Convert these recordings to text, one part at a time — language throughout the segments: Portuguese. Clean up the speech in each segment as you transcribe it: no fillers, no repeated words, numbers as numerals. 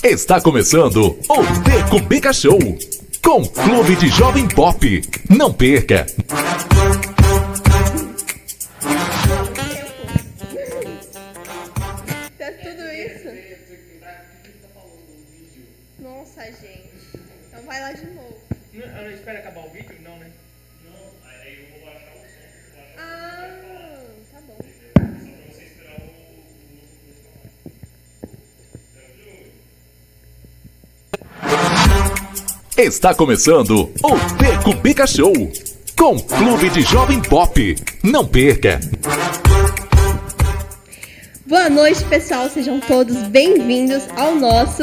Está começando o The Cumbica Show, com Clube de Jovem Pop. Não perca! Tá tudo isso? Nossa, gente. Então vai lá de novo. Não espera acabar o vídeo? Não, né? Não, aí eu vou baixar o som. Ah, tá bom. Só pra você esperar o Está começando o The Cumbica Show, com Clube de Jovem Pop. Não perca! Boa noite, pessoal. Sejam todos bem-vindos ao nosso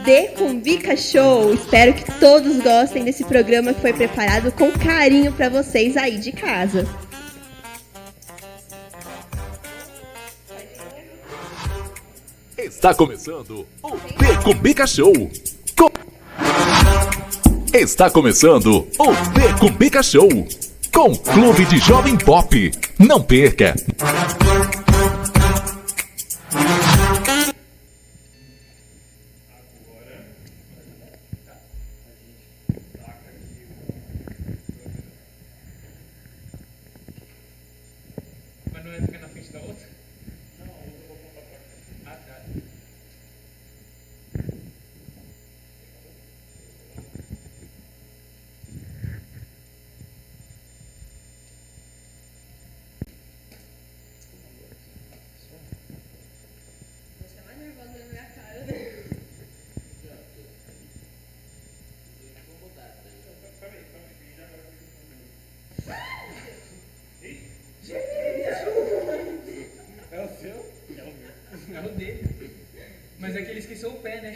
The Cumbica Show. Espero que todos gostem desse programa que foi preparado com carinho para vocês aí de casa. Está começando o The Cumbica Show. Está começando o The Cumbica Show, com Clube de Jovem Pop. Não perca! Mas não é ficar na frente da outra? Não, a outra eu vou contar pra cá. Ah, tá. Você é mais nervosa na minha cara, né? É o seu? É o meu. É o dele. Mas é que ele esqueceu o pé, né?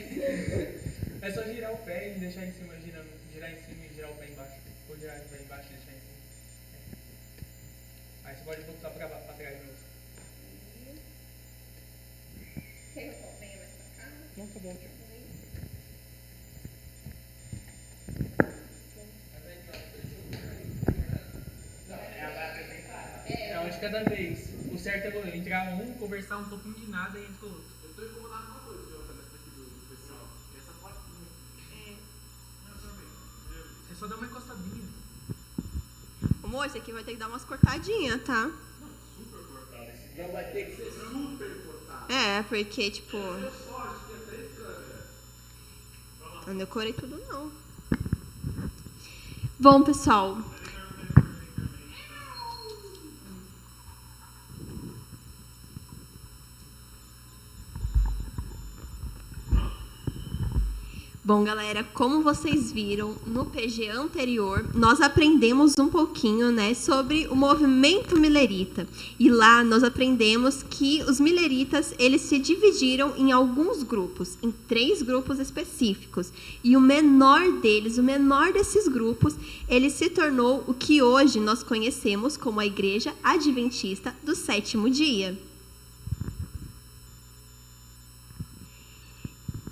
É só girar o pé e deixar em cima, girar em cima e girar o pé embaixo. Ou girar o pé embaixo e deixar em cima. Aí você pode botar pra trás de novo. Quer que eu venha mais pra cá? Não, tá bom, tio. É um de cada vez. O certo é entrar um, conversar um pouquinho de nada e entra o outro. Eu tô incomodado com uma coisa que eu falei aqui do pessoal. Essa plaquinha aqui. Não, também. É só dar uma encostadinha. Amor, esse aqui vai ter que dar umas cortadinhas, tá? Super cortado. Esse vídeo vai ter que ser super cortado. É, porque, tipo... Eu só acho que é 3 câmeras. Eu não decorei tudo, não. Bom, pessoal... Bom, galera, como vocês viram no PG anterior, nós aprendemos um pouquinho, né, sobre o movimento milerita. E lá nós aprendemos que os mileritas, eles se dividiram em alguns grupos, em 3 grupos específicos. E o menor deles, o menor desses grupos, ele se tornou o que hoje nós conhecemos como a Igreja Adventista do Sétimo Dia.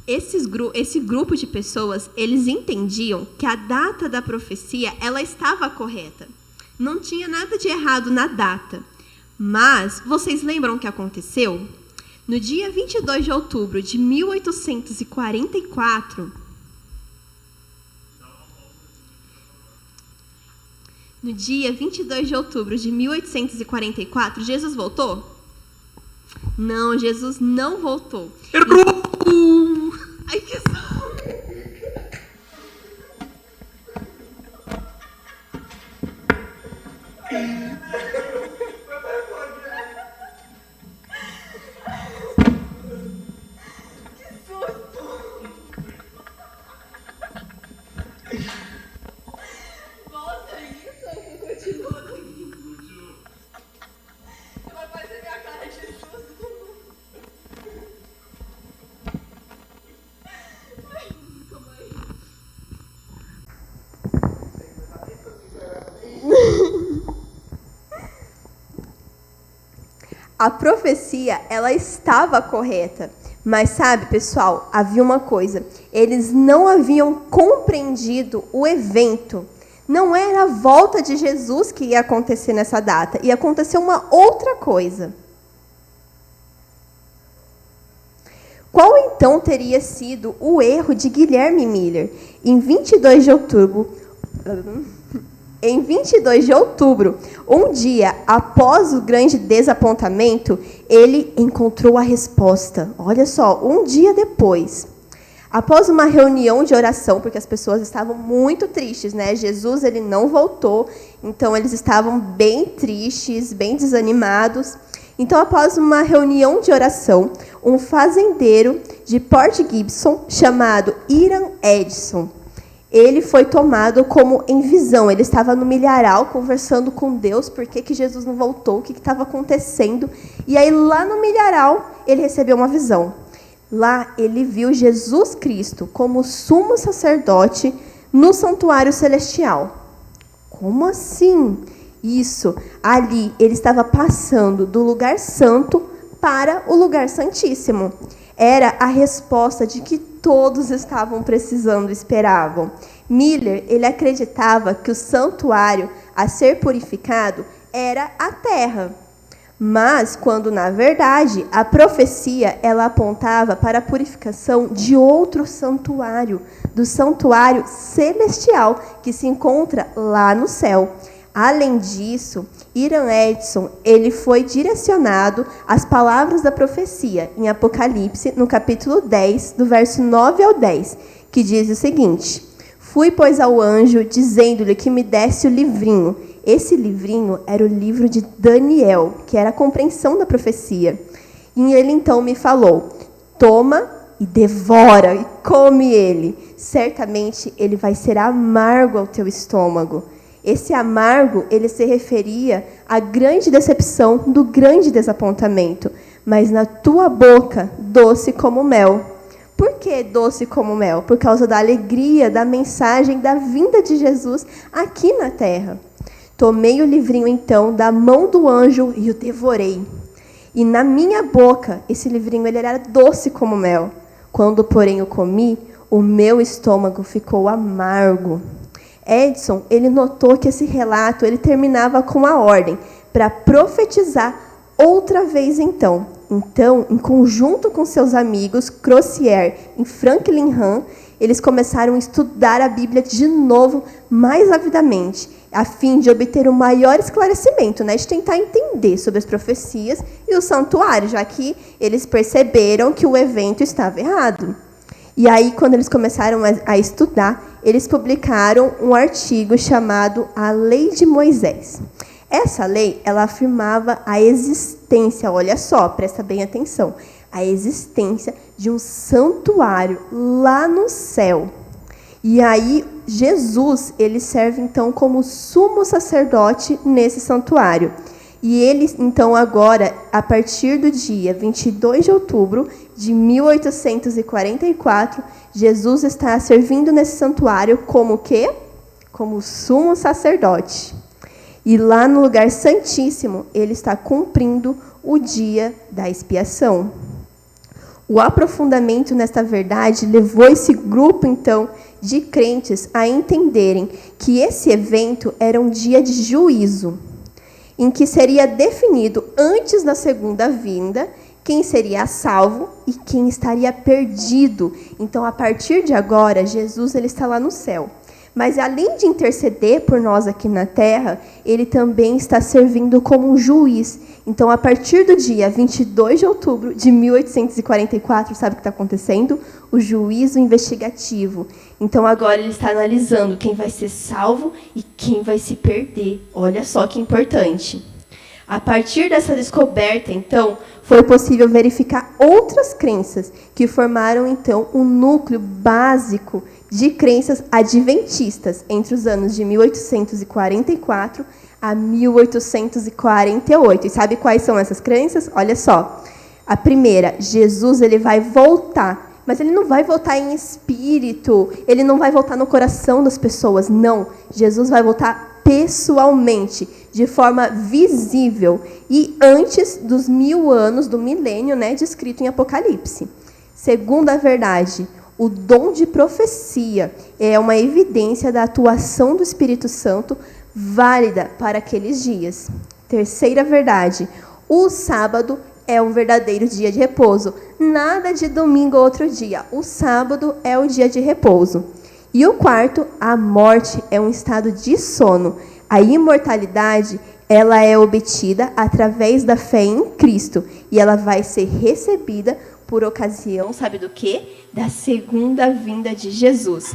Esse grupo de pessoas, eles entendiam que a data da profecia, ela estava correta. Não tinha nada de errado na data. Mas, vocês lembram o que aconteceu? No dia 22 de outubro de 1844... No dia 22 de outubro de 1844, Jesus voltou? Não, Jesus não voltou. Errou! Ai, que som! Volta isso ou continua daqui? Vai fazer minha cara de susto. Calma aí. A profecia, ela estava correta. Mas sabe, pessoal, havia uma coisa. Eles não haviam compreendido o evento. Não era a volta de Jesus que ia acontecer nessa data. Ia acontecer uma outra coisa. Qual então teria sido o erro de Guilherme Miller? Em 22 de outubro, um dia após o grande desapontamento, ele encontrou a resposta. Olha só, um dia depois. Após uma reunião de oração, porque as pessoas estavam muito tristes, né? Jesus, ele não voltou, então eles estavam bem tristes, bem desanimados. Então, após uma reunião de oração, um fazendeiro de Port Gibson, chamado Hiram Edson, ele foi tomado como em visão. Ele estava no milharal conversando com Deus, por que Jesus não voltou, o que estava acontecendo. E aí, lá no milharal, ele recebeu uma visão. Lá, ele viu Jesus Cristo como sumo sacerdote no santuário celestial. Como assim? Isso, ali ele estava passando do lugar santo para o lugar santíssimo. Era a resposta de que todos estavam precisando, esperavam. Miller, ele acreditava que o santuário a ser purificado era a terra. Mas, quando na verdade a profecia ela apontava para a purificação de outro santuário, do santuário celestial que se encontra lá no céu. Além disso, Hiram Edson ele foi direcionado às palavras da profecia em Apocalipse, no capítulo 10, do verso 9 ao 10, que diz o seguinte: Fui, pois, ao anjo, dizendo-lhe que me desse o livrinho. Esse livrinho era o livro de Daniel, que era a compreensão da profecia. E ele então me falou: toma e devora, e come ele. Certamente ele vai ser amargo ao teu estômago. Esse amargo, ele se referia à grande decepção do grande desapontamento. Mas na tua boca, doce como mel. Por que doce como mel? Por causa da alegria, da mensagem, da vinda de Jesus aqui na terra. Tomei o livrinho, então, da mão do anjo e o devorei. E na minha boca, esse livrinho ele era doce como mel. Quando, porém, o comi, o meu estômago ficou amargo. Edson, ele notou que esse relato ele terminava com a ordem para profetizar outra vez então. Então, em conjunto com seus amigos, Crozier e Franklin Hahn, eles começaram a estudar a Bíblia de novo, mais avidamente, a fim de obter um maior esclarecimento, né, de tentar entender sobre as profecias e o santuário, já que eles perceberam que o evento estava errado. E aí, quando eles começaram a estudar, eles publicaram um artigo chamado A Lei de Moisés. Essa lei, ela afirmava a existência, olha só, presta bem atenção, a existência de um santuário lá no céu. E aí, Jesus, ele serve, então, como sumo sacerdote nesse santuário. E ele, então, agora, a partir do dia 22 de outubro de 1844, Jesus está servindo nesse santuário como o quê? Como sumo sacerdote. E lá no lugar santíssimo, ele está cumprindo o dia da expiação. O aprofundamento nesta verdade levou esse grupo, então, de crentes a entenderem que esse evento era um dia de juízo, em que seria definido antes da segunda vinda quem seria salvo e quem estaria perdido. Então, a partir de agora, Jesus ele está lá no céu. Mas, além de interceder por nós aqui na terra, ele também está servindo como um juiz. Então, a partir do dia 22 de outubro de 1844, sabe o que está acontecendo? O juízo investigativo. Então, agora ele está analisando quem vai ser salvo e quem vai se perder. Olha só que importante. A partir dessa descoberta, então, foi possível verificar outras crenças que formaram, então, um núcleo básico de crenças adventistas entre os anos de 1844 a 1848. E sabe quais são essas crenças? Olha só. A primeira, Jesus ele vai voltar. Mas ele não vai voltar em espírito, ele não vai voltar no coração das pessoas, não. Jesus vai voltar pessoalmente, de forma visível, e antes dos 1000 anos do milênio, né, descrito em Apocalipse. Segunda verdade, o dom de profecia é uma evidência da atuação do Espírito Santo válida para aqueles dias. Terceira verdade, o sábado é o verdadeiro dia de repouso. Nada de domingo ou outro dia. O sábado é o dia de repouso. E o quarto, a morte é um estado de sono. A imortalidade, ela é obtida através da fé em Cristo. E ela vai ser recebida por ocasião, sabe do quê? Da segunda vinda de Jesus.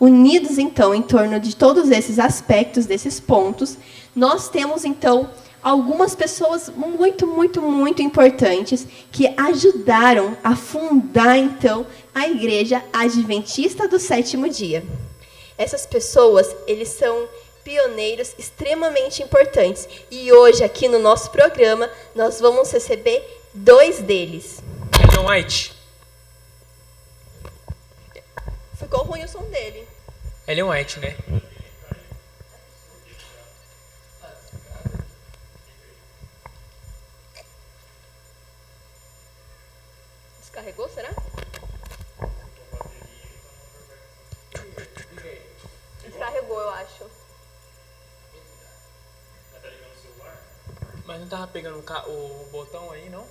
Unidos, então, em torno de todos esses aspectos, desses pontos, nós temos, então, algumas pessoas muito, muito, muito importantes que ajudaram a fundar, então, a Igreja Adventista do Sétimo Dia. Essas pessoas, eles são pioneiros extremamente importantes. E hoje, aqui no nosso programa, nós vamos receber 2 deles. Ellen White. Ficou ruim o som dele. Ellen White, né? Descarregou, será? Descarregou, eu acho. Mas não tava pegando o botão aí, não?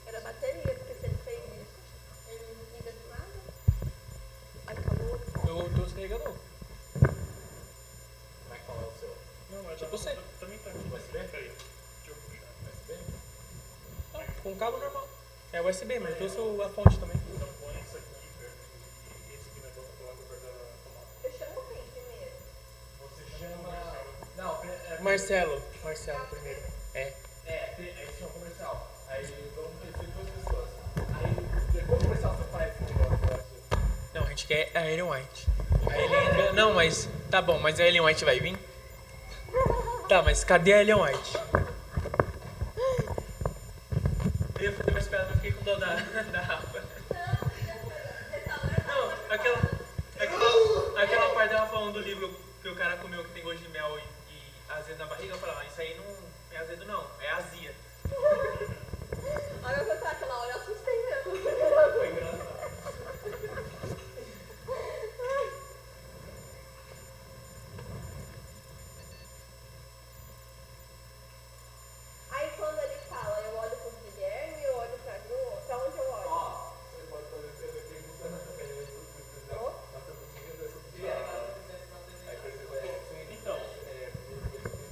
Era a bateria, porque se ele fez isso, ele não desliga do nada. Acabou. Eu tô descarregador. Como é que fala o seu? Não, mas tipo você. Também tá aqui. USB? Peraí. Deixa eu puxar. USB? Não, com cabo normal. É USB, mas eu trouxe a fonte também. Então põe isso aqui perto e esse aqui vai voltar pro lado perto da tomada. Eu chamo quem primeiro? Você chama... Não, Marcelo primeiro. esse é o comercial. Aí vamos conhecer 2 pessoas. Aí depois do comercial você faz esse negócio. Não, a gente quer a Ellen White. Aí ele entra... Não, mas... Tá bom, mas a Ellen White vai vir? Tá, mas cadê a Ellen White? Eu ia fazer mais piada, mas fiquei com dó da Rafa. Não, aquela parte dela falando do livro que o cara comeu que tem gosto de mel e azedo na barriga, eu falava, isso aí não é azedo não, é azia. Olha eu tava aquela hora, eu assustei mesmo. Foi engraçado. Aí quando ele fala, eu olho pro Guilherme, eu olho pra Gru, pra onde eu olho? Você pode fazer essa pergunta na cabeça. Então,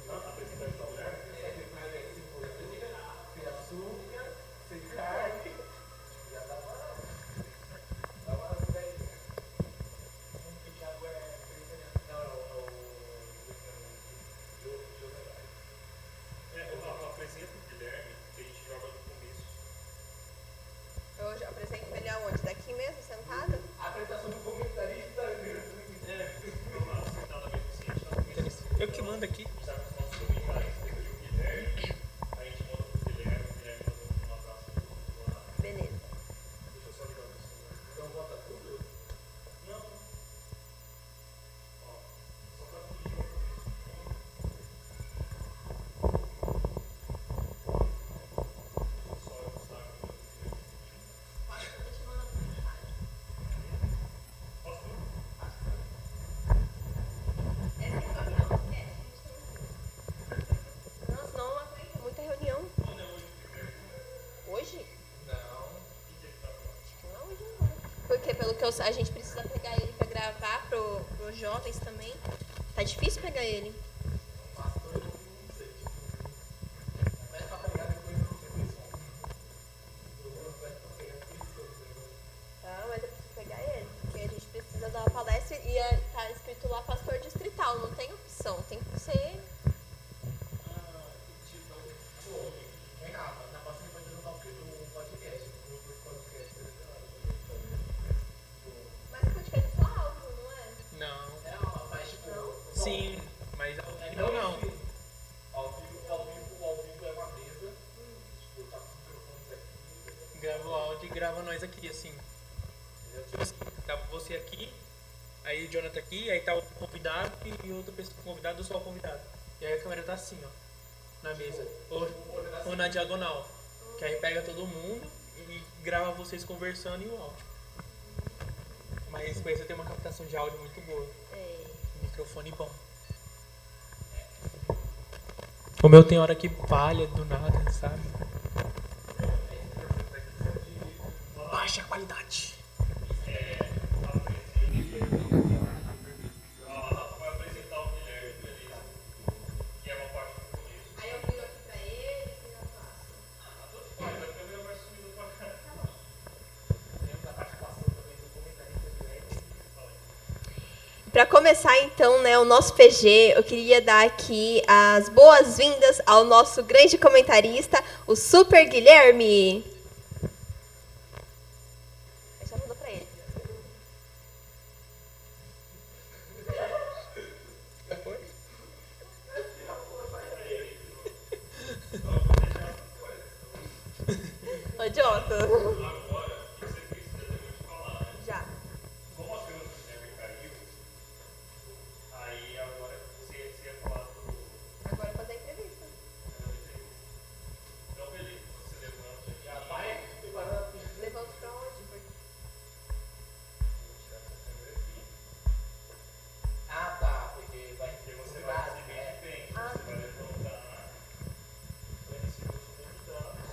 a apresentação, né? Sem açúcar, sem carne. Já dá uma ideia. O Thiago é vegetariano. Não, é o José. Eu apresento o Guilherme, que a gente joga no começo. Eu apresento ele aonde? Daqui mesmo, sentado? A apresentação do comentarista. Eu que mando aqui. Sabe os nossos comentaristas, o Guilherme. A gente manda pro Guilherme, o Guilherme manda um abraço pro lá. Beleza. Deixa eu só ligar o meu celular. Então bota tudo? Não. Ó, só pra fingir o começo. Só eu mostrar aqui. Deixa eu mandar uma mensagem. Posso? Essa é a reunião, esquece, a gente tem. Nossa, não aguento, muita reunião. Hoje? Não. Acho que não é hoje não. Porque pelo que a gente precisa pegar ele pra gravar pros jovens também. Tá difícil pegar ele. Pastor, eu não sei. Mas pra pegar depois eu não sei quem são. Vai pra pegar depois eu Tá, mas eu preciso pegar ele. Porque a gente precisa dar uma palestra e tá escrito lá pastor distrital. Não tem opção, tem que ser. Vem cá, na próxima vai ter um podcast. Um podcast. Mas podcast é só áudio, não é? Não. É, mas tipo. Sim, mas ao vivo não. Ao vivo é uma mesa. Tipo, tá com os microfones aqui. Grava o áudio e grava nós aqui, assim. Tipo assim, tá você aqui, aí o Jonathan aqui, aí tá o convidado e outra pessoa convidado, só o convidado. E aí a câmera tá assim, ó, na mesa. Ou na diagonal. Que aí pega todo mundo e grava vocês conversando e o áudio. Mas precisa ter uma captação de áudio muito boa. É. Microfone bom. O meu tem hora que falha do nada, sabe? Baixa qualidade. Aí eu viro aqui pra ele e eu faço. Para começar então, né, o nosso PG, eu queria dar aqui as boas-vindas ao nosso grande comentarista, o Super Guilherme. Já mandou para ele. Ô, idiota. Já. Agora fazer a entrevista. Levanta pra onde? Ah, tá, porque vai ter Você vai receber de bem, Ah. você vai levantar, vai receber os convidados.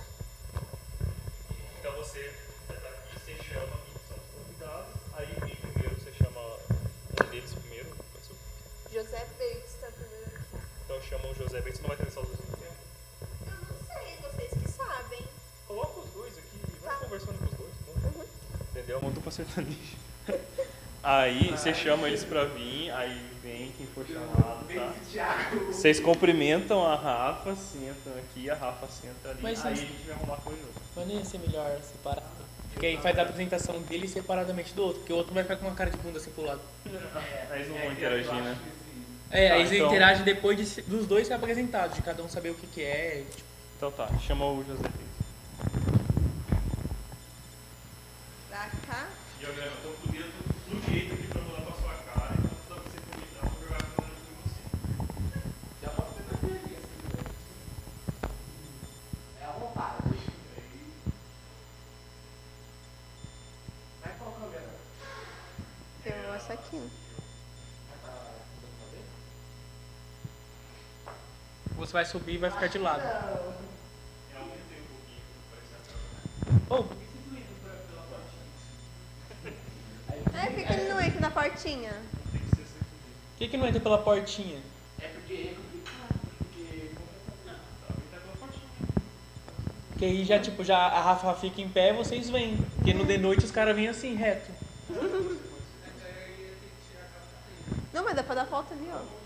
Então você vai estar aqui, você chama quem são os convidados, aí quem primeiro você chama um deles primeiro, pode ser. José Bates tá primeiro aqui. Então chama o José Bem, você não vai ter só os dois no tempo. Eu não sei, vocês que sabem. Coloca os dois aqui, vai Tá. conversando com os dois, bom? Entendeu? Uma dupla sertaneja. Aí você chama eles pra vir, aí vem quem for chamado, tá? Vocês cumprimentam a Rafa, sentam aqui, a Rafa senta ali, Mas aí a sim. gente vai arrumar coisa. Mas nem ia ser melhor separado. Porque aí faz a apresentação dele separadamente do outro, porque o outro vai ficar com uma cara de bunda assim pro lado. Aí eles não vão interagir, né? É, Tá, aí você então- interage depois dos dois ser apresentados, de cada um saber o que é. Tipo, Então tá, chama o José Bem. Pra cá. E eu tô com o dedo do jeito aqui pra mudar pra sua cara, então toda vez que você convidar, eu vou jogar a câmera de você. Já pode ter tranquilo assim. É à vontade. Vai qual câmera? Eu essa aqui. você vai subir e vai ficar de lado. Oh, É, por que ele não entra na portinha? por que não entra pela portinha? É porque Porque aí já, tipo, já a Rafa fica em pé e vocês vêm. Porque no de noite os caras vêm assim, reto. Não, mas dá pra dar volta ali, ó.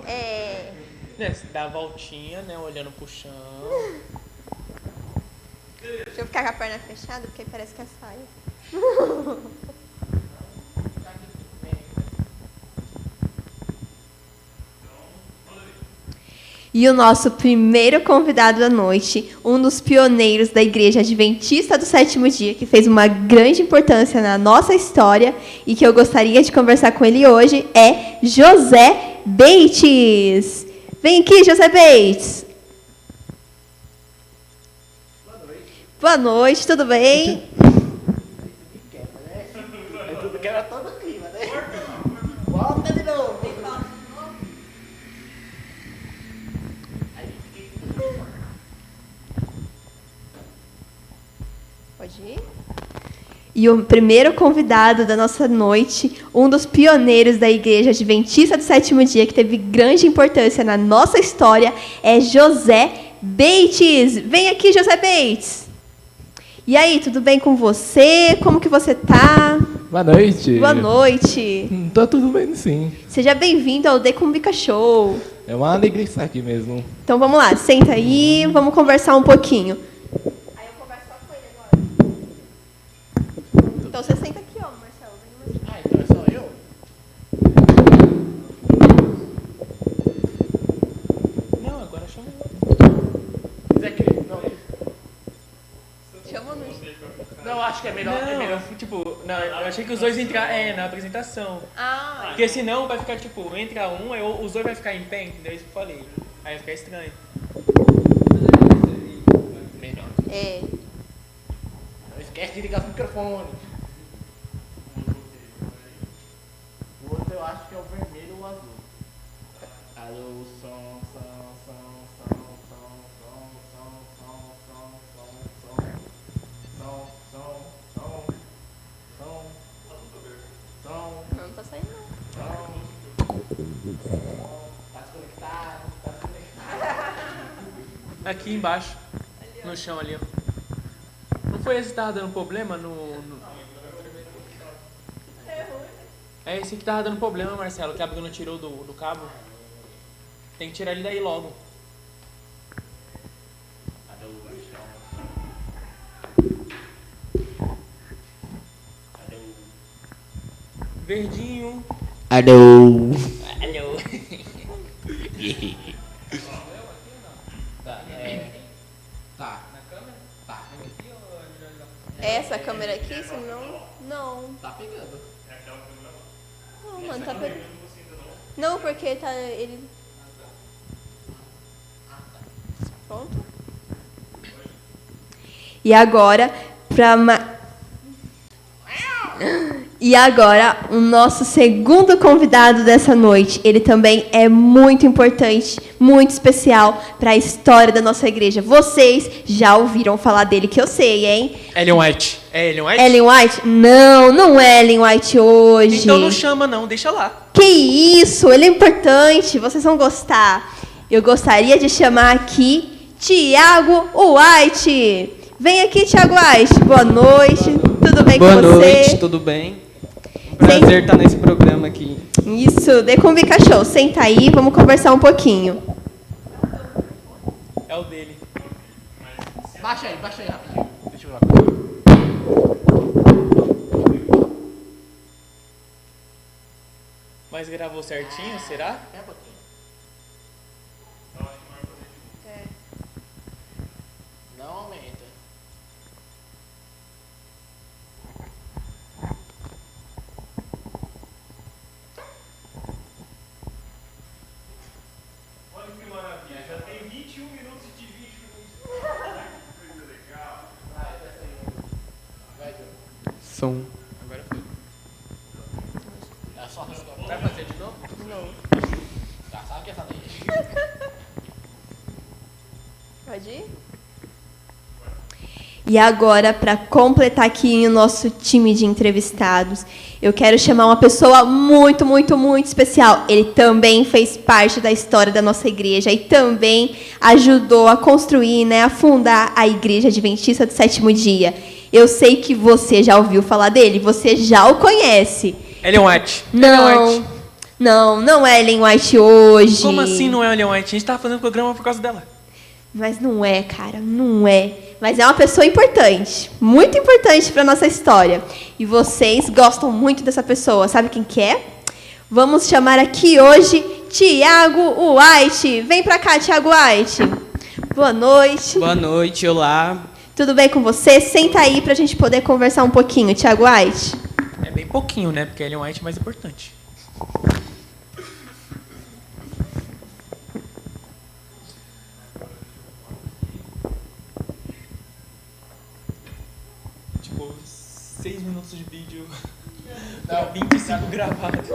É. Né, você dá a voltinha, né, olhando pro chão. Deixa eu ficar com a perna fechada, porque aí parece que é saia. E o nosso primeiro convidado da noite, um dos pioneiros da Igreja Adventista do Sétimo Dia, que fez uma grande importância na nossa história e que eu gostaria de conversar com ele hoje, é José Bates. Vem aqui, José Bates. Boa noite, tudo bem? é tudo que era todo clima, né? Volta de novo. Pode ir. E o primeiro convidado da nossa noite, um dos pioneiros da Igreja Adventista do Sétimo Dia, que teve grande importância na nossa história, é José Bates. Vem aqui, José Bates. E aí, tudo bem com você? Como que você tá? Boa noite. Boa noite. Tá tudo bem, sim. Seja bem-vindo ao Decumbica Show. É uma alegria estar aqui mesmo. Então vamos lá, senta aí, vamos conversar um pouquinho. Aí eu converso só com ele agora. Então você senta aqui, ó, Marcelo. Vem mais. Ah, então é só eu? Não, agora chama eu. Zé Cris, não. Chama no... Não, acho que é melhor. É melhor. Não, tipo, não, eu achei que os dois iam entrar na apresentação. Ah, Porque senão vai ficar, tipo, entra um, aí os dois vai ficar em pé, entendeu? Isso que eu falei. Aí vai ficar estranho. Melhor. é. Não esquece de ligar os microfones. O outro eu acho que é o vermelho ou o azul. Alô, som. Não tá saindo, não. Aqui embaixo, no chão ali, ó. Não foi esse que tava dando problema no... É esse que tava dando problema, Marcelo, que a Bruna tirou do cabo. Tem que tirar ele daí logo. Verdinho. Alô. Alô. Tá. Essa câmera aqui, senão... Não. Tá pegando. Não, mano, tá pegando. Não, porque tá... Ele... Pronto. E agora, E agora, o nosso segundo convidado dessa noite. Ele também é muito importante, muito especial para a história da nossa igreja. Vocês já ouviram falar dele, que eu sei, hein? Ellen White. É Ellen White? Ellen White? Não, não é Ellen White hoje. Então não chama não, deixa lá. Que isso, ele é importante, vocês vão gostar. Eu gostaria de chamar aqui Thiago White. Vem aqui, Thiago White. Boa noite, tudo bem Boa com você? noite, tudo bem? Um prazer estar nesse programa aqui. Isso, The Convica Show. Senta aí, vamos conversar um pouquinho. É o dele. Baixa aí rapidinho. Deixa eu ver lá. Mas gravou certinho, será? É um pouquinho. Não aumenta. Olha que maravilha, já tem 21 minutos de vídeo. Coisa legal. Vai, Diogo. Som. Agora foi. É só vai fazer de novo? Não. Já sabe que é fazer. Pode ir? E agora, para completar aqui o nosso time de entrevistados, eu quero chamar uma pessoa muito, muito, muito especial. Ele também fez parte da história da nossa igreja e também ajudou a construir, né, a fundar a Igreja Adventista do Sétimo Dia. Eu sei que você já ouviu falar dele, você já o conhece. Ellen White. Ellen Não, White. não é Ellen White hoje. Como assim não é Ellen White? A gente tava fazendo programa por causa dela. Mas não é, cara, não é. Mas é uma pessoa importante, muito importante para nossa história. E vocês gostam muito dessa pessoa. Sabe quem que é? Vamos chamar aqui hoje Thiago White. Vem para cá, Thiago White. Boa noite. Boa noite, olá. Tudo bem com você? Senta aí para a gente poder conversar um pouquinho, Thiago White. É bem pouquinho, né? Porque Ellen White é mais importante. Tipo, 6 minutos de vídeo pra 25 gravados.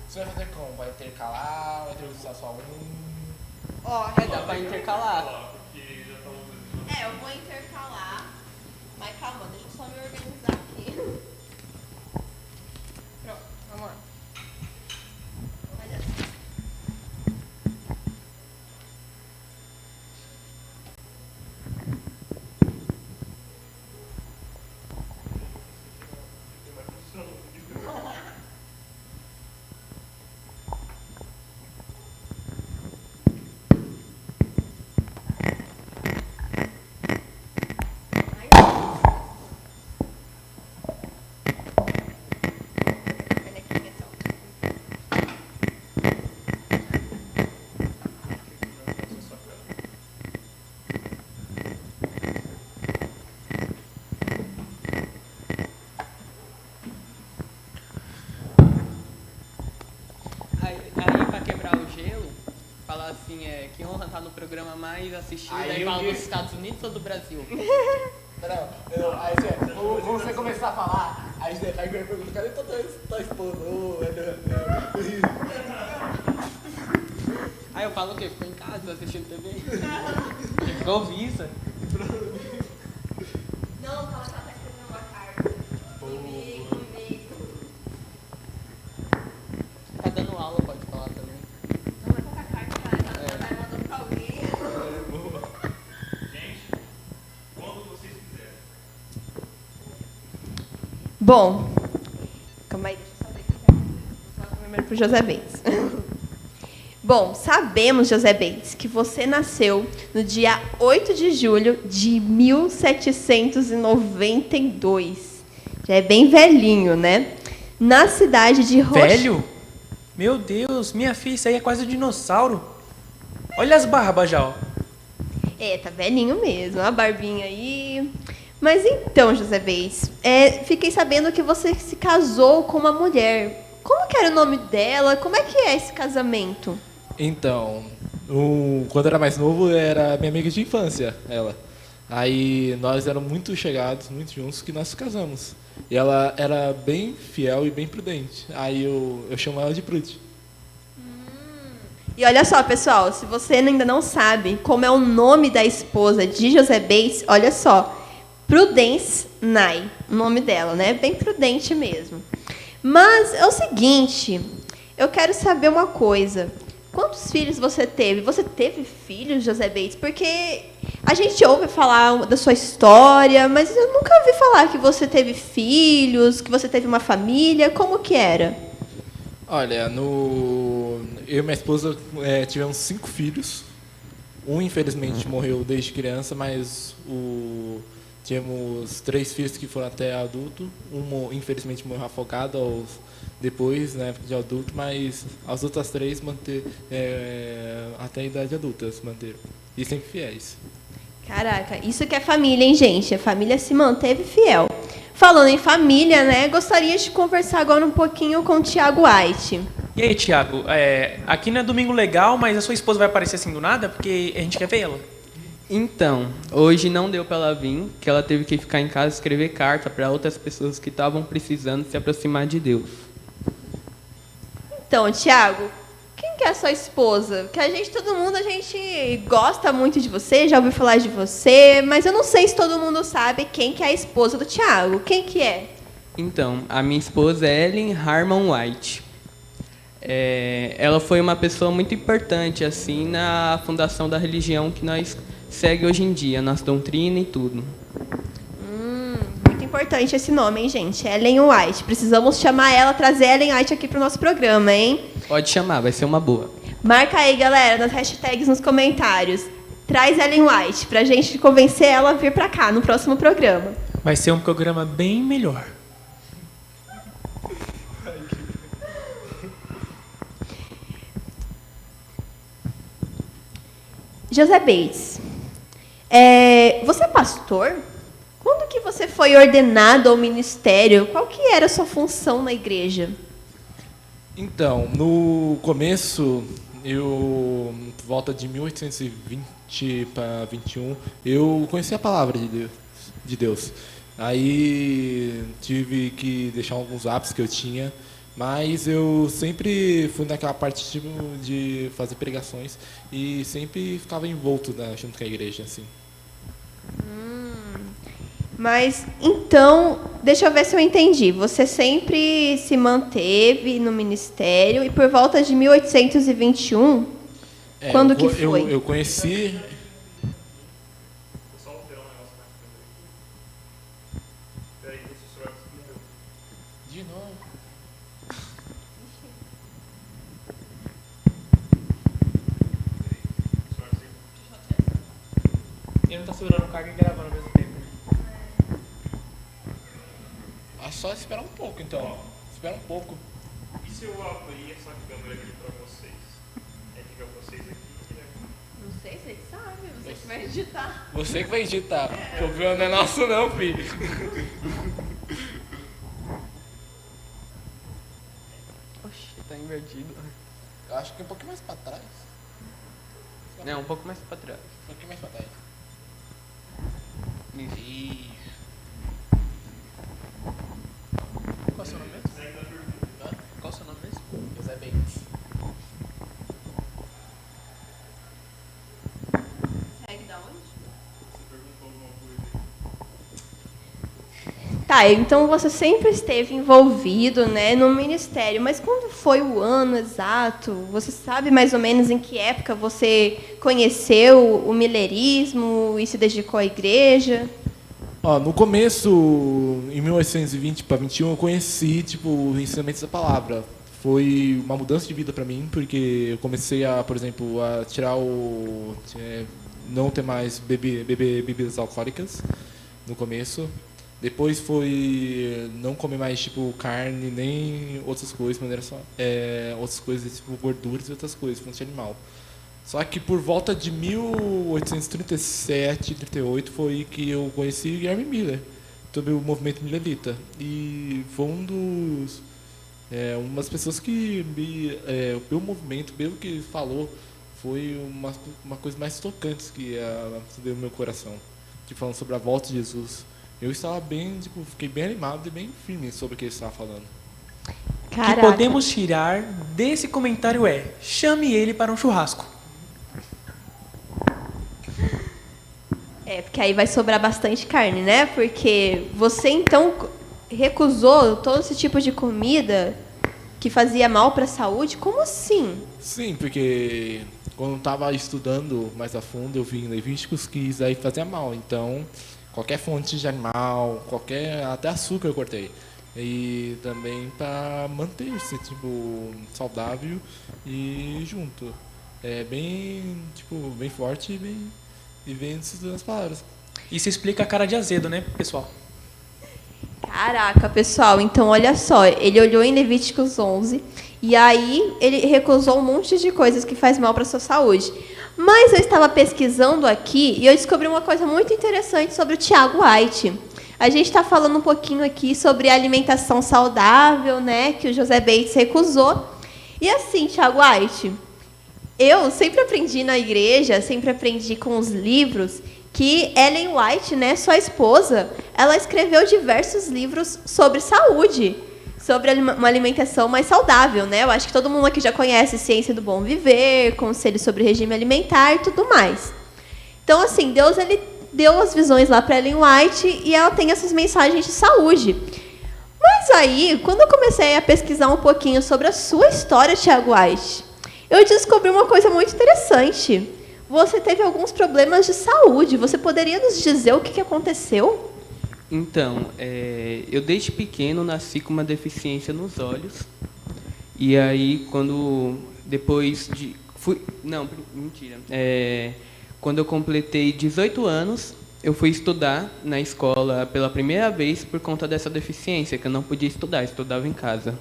Você vai fazer como? Vai intercalar? Vai entrevistar só um? Dá pra intercalar. Eu vou intercalar. Mas calma, deixa eu só me organizar aqui. Pronto, vamos lá. Vai dar. Aí pra quebrar o gelo, falar assim, que honra estar no programa mais assistido, aí fala dos Estados Unidos ou do Brasil? Não, aí você começar a falar, Aí você vai e pergunta, cadê tua esposa? Aí eu falo o quê? Ficou em casa assistindo TV? Ficou vista. Não, fala que ela tá escrevendo uma carta. E-mail. Tá dando aula, pode falar também. Não, mas qual que é a carta, cara? Ela tá mandando pra alguém. Gente, quando vocês quiserem. Bom, calma aí, deixa eu só ver aqui. Vou falar primeiro pro José Bates. Bom, sabemos, José Bates, que você nasceu no dia 8 de julho de 1792. Já é bem velhinho, né? Na cidade de Velho? Meu Deus, minha filha, isso aí é quase um dinossauro. Olha as barbas já, ó. É, tá velhinho mesmo, a barbinha aí. Mas então, José Bates, fiquei sabendo que você se casou com uma mulher. Como que era o nome dela? Como é que é esse casamento? Então, quando eu era mais novo, era minha amiga de infância, ela. Aí nós éramos muito chegados, muito juntos, que nós nos casamos. E ela era bem fiel e bem prudente. Aí eu chamo ela de Prude. E olha só, pessoal, se você ainda não sabe como é o nome da esposa de José Bates, olha só. Prudence Nye, o nome dela, né? Bem prudente mesmo. Mas é o seguinte, eu quero saber uma coisa. Quantos filhos você teve? Você teve filhos, José Bates? Porque a gente ouve falar da sua história, mas eu nunca ouvi falar que você teve filhos, que você teve uma família. Como que era? Olha, eu e minha esposa tivemos 5 filhos. Um, infelizmente, morreu desde criança, mas tínhamos 3 filhos que foram até adulto. Um, infelizmente, morreu afogado depois, na época de adulto, mas as outras 3 até a idade adulta se manteram. E sempre fiéis. Caraca, isso que é família, hein, gente? A família se manteve fiel. Falando em família, né? Gostaria de conversar agora um pouquinho com o Thiago White. E aí, Thiago, aqui não é domingo legal, mas a sua esposa vai aparecer assim do nada? Porque a gente quer ver ela. Então, hoje não deu pra ela vir, que ela teve que ficar em casa e escrever carta para outras pessoas que estavam precisando se aproximar de Deus. Então, Thiago, quem que é a sua esposa? Que todo mundo gosta muito de você, já ouviu falar de você, mas eu não sei se todo mundo sabe quem que é a esposa do Thiago. Quem que é? Então, a minha esposa é Ellen Harmon White. Ela foi uma pessoa muito importante assim na fundação da religião que nós segue hoje em dia, nossa doutrina e tudo. Muito importante esse nome, hein, gente? Ellen White. Precisamos chamar ela, trazer Ellen White aqui pro nosso programa, hein? Pode chamar, vai ser uma boa. Marca aí, galera, nas hashtags, nos comentários. Traz Ellen White pra gente convencer ela a vir pra cá no próximo programa. Vai ser um programa bem melhor. José Bates, você é pastor? Quando que você foi ordenado ao ministério? Qual que era a sua função na igreja? Então, no começo, por volta de 1820 para 21, eu conheci a palavra de Deus. Aí tive que deixar alguns hábitos que eu tinha, mas eu sempre fui naquela parte de fazer pregações e sempre ficava envolto junto com a igreja, assim. Mas, então, deixa eu ver se eu entendi. Você sempre se manteve no ministério e por volta de 1821, quando que foi? Eu conheci... De novo. Ele não tá segurando o cargo e gravando ao mesmo tempo. Só esperar um pouco, então. Espera um pouco. E se eu abrir essa câmera aqui pra vocês? Fica vocês aqui, né? Não sei, você sabe. Você que vai editar. Você que vai editar. O problema não é nosso não, filho. Oxe, tá invertido. Eu acho que um pouquinho mais pra trás. Não, um pouco mais pra trás. Um pouquinho mais pra trás. Isso. Isso. Tá, então você sempre esteve envolvido, né, no ministério, mas quando foi o ano exato? Você sabe mais ou menos em que época você conheceu o milerismo e se dedicou à igreja? Ó, no começo, em 1820 para 21, eu conheci tipo os ensinamentos da palavra. Foi uma mudança de vida para mim, porque eu comecei a, por exemplo, a tirar não ter mais beber bebidas alcoólicas no começo. Depois foi não comer mais tipo carne nem outras coisas, de maneira só outras coisas tipo gorduras e outras coisas, fonte animal. Só que por volta de 1837, 38 foi que eu conheci Guilherme Miller, sobre o movimento milerita, e foi uma das pessoas que pelo movimento, pelo que ele falou, foi uma coisa mais tocante que veio no meu coração, falando sobre a volta de Jesus. Eu estava bem, fiquei bem animado e bem firme sobre o que ele estava falando. Caraca. O que podemos tirar desse comentário é: chame ele para um churrasco. Porque aí vai sobrar bastante carne, né? Porque você, então, recusou todo esse tipo de comida que fazia mal para a saúde? Como assim? Sim, porque quando eu estava estudando mais a fundo, eu vi em Levíticos que isso aí fazia mal. Então, qualquer fonte de animal, até açúcar eu cortei. E também para manter-se saudável e junto. É bem forte e bem nas palavras. Isso explica a cara de azedo, né, pessoal? Caraca, pessoal, então olha só, ele olhou em Levíticos 11 e aí ele recusou um monte de coisas que faz mal para a sua saúde. Mas eu estava pesquisando aqui e eu descobri uma coisa muito interessante sobre o Tiago White. A gente está falando um pouquinho aqui sobre a alimentação saudável, né, que o José Bates recusou. E assim, Tiago White, eu sempre aprendi na igreja, sempre aprendi com os livros, que Ellen White, né, sua esposa, ela escreveu diversos livros sobre saúde, sobre uma alimentação mais saudável, né? Eu acho que todo mundo aqui já conhece Ciência do Bom Viver, Conselhos sobre Regime Alimentar e tudo mais. Então, assim, Deus ele deu as visões lá para Ellen White e ela tem essas mensagens de saúde. Mas aí, quando eu comecei a pesquisar um pouquinho sobre a sua história, Tiago White, eu descobri uma coisa muito interessante. Você teve alguns problemas de saúde. Você poderia nos dizer o que aconteceu? Então, eu desde pequeno nasci com uma deficiência nos olhos. E aí, quando eu completei 18 anos, eu fui estudar na escola pela primeira vez por conta dessa deficiência, que eu não podia estudar, estudava em casa.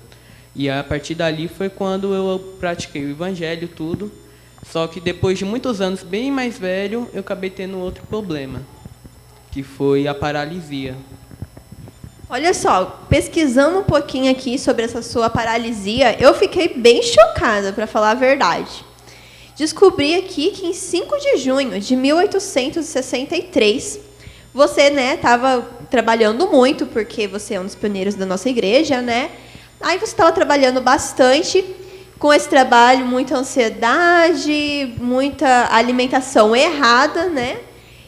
E a partir dali foi quando eu pratiquei o evangelho, tudo. Só que depois de muitos anos, bem mais velho, eu acabei tendo outro problema, que foi a paralisia. Olha só, pesquisando um pouquinho aqui sobre essa sua paralisia, eu fiquei bem chocada, para falar a verdade. Descobri aqui que em 5 de junho de 1863, você estava trabalhando muito, porque você é um dos pioneiros da nossa igreja, né? Aí você estava trabalhando bastante. Com esse trabalho, muita ansiedade, muita alimentação errada, né?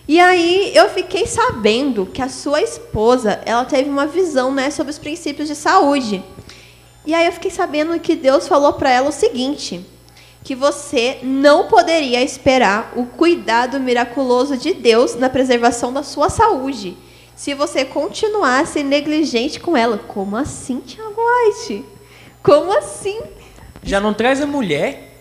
E aí eu fiquei sabendo que a sua esposa, ela teve uma visão, né, sobre os princípios de saúde. E aí eu fiquei sabendo que Deus falou para ela o seguinte, que você não poderia esperar o cuidado miraculoso de Deus na preservação da sua saúde, se você continuasse negligente com ela. Como assim, Tiago White? Como assim? Já não traz a mulher,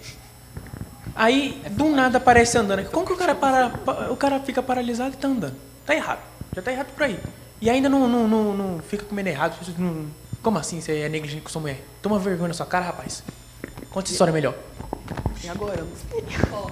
aí do nada aparece andando. Como que o cara fica paralisado e tá andando? Tá errado, já tá errado por aí. E ainda não fica comendo errado. Como assim você é negligente com sua mulher? Toma vergonha na sua cara, rapaz. Conta essa história melhor. E agora? Ó,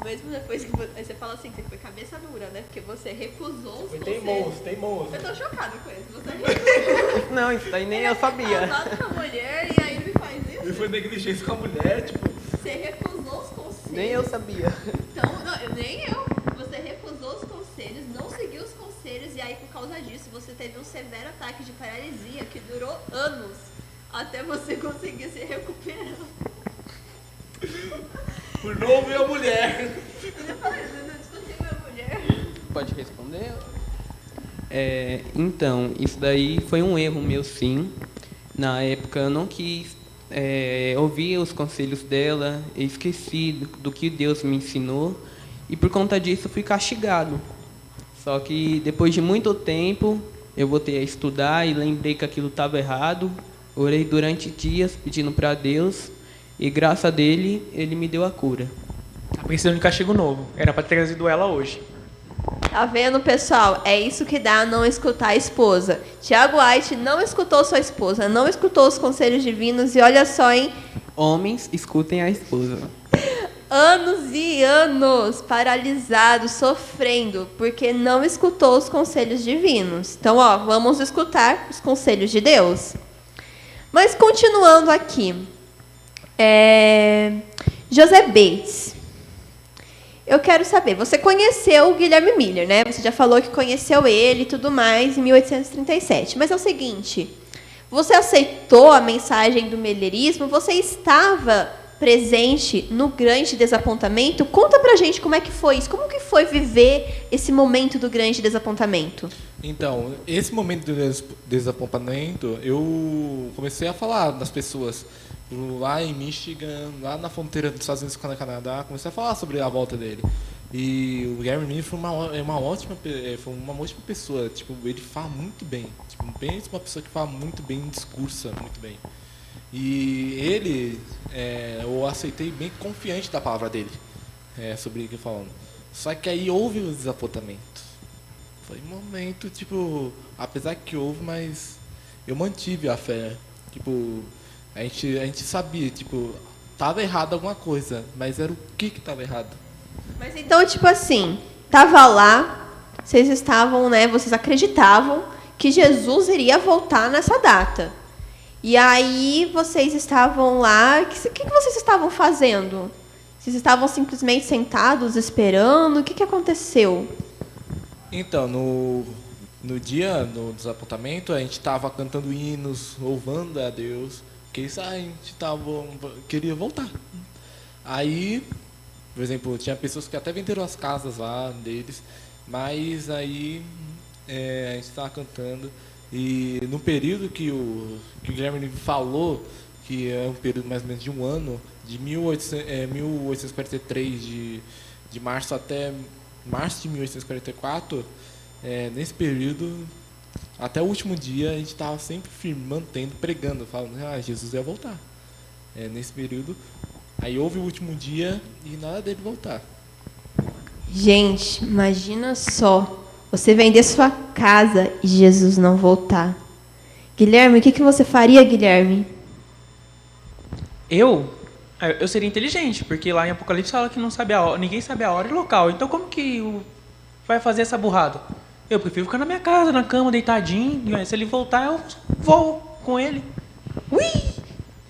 mesmo depois que você fala assim, que você foi cabeça dura, né? Porque você recusou os conselhos. Teimoso. Eu tô chocado com isso. Você recusou. Não, isso aí nem eu sabia. Casado com a mulher e aí ele faz isso. Ele foi negligência com a mulher, Você recusou os conselhos. Nem eu sabia. Então, nem eu. Você recusou os conselhos, não seguiu os conselhos e aí por causa disso você teve um severo ataque de paralisia que durou anos até você conseguir se recuperar. Por não ouvir a mulher. Ele falou, eu não discuti com a mulher. Pode responder? Então, isso daí foi um erro meu, sim. Na época eu não quis ouvir os conselhos dela, eu esqueci do que Deus me ensinou e por conta disso eu fui castigado. Só que depois de muito tempo eu voltei a estudar e lembrei que aquilo estava errado. Orei durante dias pedindo para Deus e graças a dele, ele me deu a cura. Tá precisando de castigo novo. Era pra ter trazido ela hoje. Tá vendo, pessoal? É isso que dá não escutar a esposa. Tiago White não escutou sua esposa, não escutou os conselhos divinos e olha só, hein? Homens, escutem a esposa. Anos e anos paralisados, sofrendo, porque não escutou os conselhos divinos. Então, ó, vamos escutar os conselhos de Deus. Mas continuando aqui. José Bates. Eu quero saber, você conheceu o Guilherme Miller, né? Você já falou que conheceu ele e tudo mais em 1837. Mas é o seguinte, você aceitou a mensagem do millerismo? Você estava presente no grande desapontamento? Conta pra gente como é que foi isso. Como que foi viver esse momento do grande desapontamento? Então, esse momento do desapontamento, eu comecei a falar das pessoas lá em Michigan, lá na fronteira dos Estados Unidos com o Canadá, comecei a falar sobre a volta dele. E o Gary Miller foi uma ótima pessoa, tipo, ele fala muito bem, tipo, pensa uma pessoa que fala muito bem, discursa muito bem. E ele, eu aceitei bem confiante da palavra dele, sobre o que ele falando. Só que aí houve o desapontamento. Foi um momento, tipo, apesar que houve, mas eu mantive a fé. Tipo, a gente sabia, tipo, tava errado alguma coisa, mas era o que tava errado. Mas então, tipo assim, tava lá, vocês estavam, né, vocês acreditavam que Jesus iria voltar nessa data. E aí vocês estavam lá, o que vocês estavam fazendo? Vocês estavam simplesmente sentados, esperando? O que aconteceu? Então, no dia do desapontamento, a gente estava cantando hinos, louvando a Deus, porque a gente queria voltar. Aí, por exemplo, tinha pessoas que até venderam as casas lá deles, mas aí a gente estava cantando, e no período que o Guilherme falou, que é um período mais ou menos de um ano, de 1843, de março até março de 1844, nesse período, até o último dia, a gente estava sempre firme, mantendo, pregando, falando, Jesus ia voltar. Nesse período, aí houve o último dia e nada dele voltar. Gente, imagina só, você vender sua casa e Jesus não voltar. Guilherme, o que você faria, Guilherme? Eu seria inteligente, porque lá em Apocalipse fala que não sabe a hora, ninguém sabe a hora e o local. Então como que vai fazer essa burrada? Eu prefiro ficar na minha casa, na cama, deitadinho. Se ele voltar, eu vou com ele. Ui!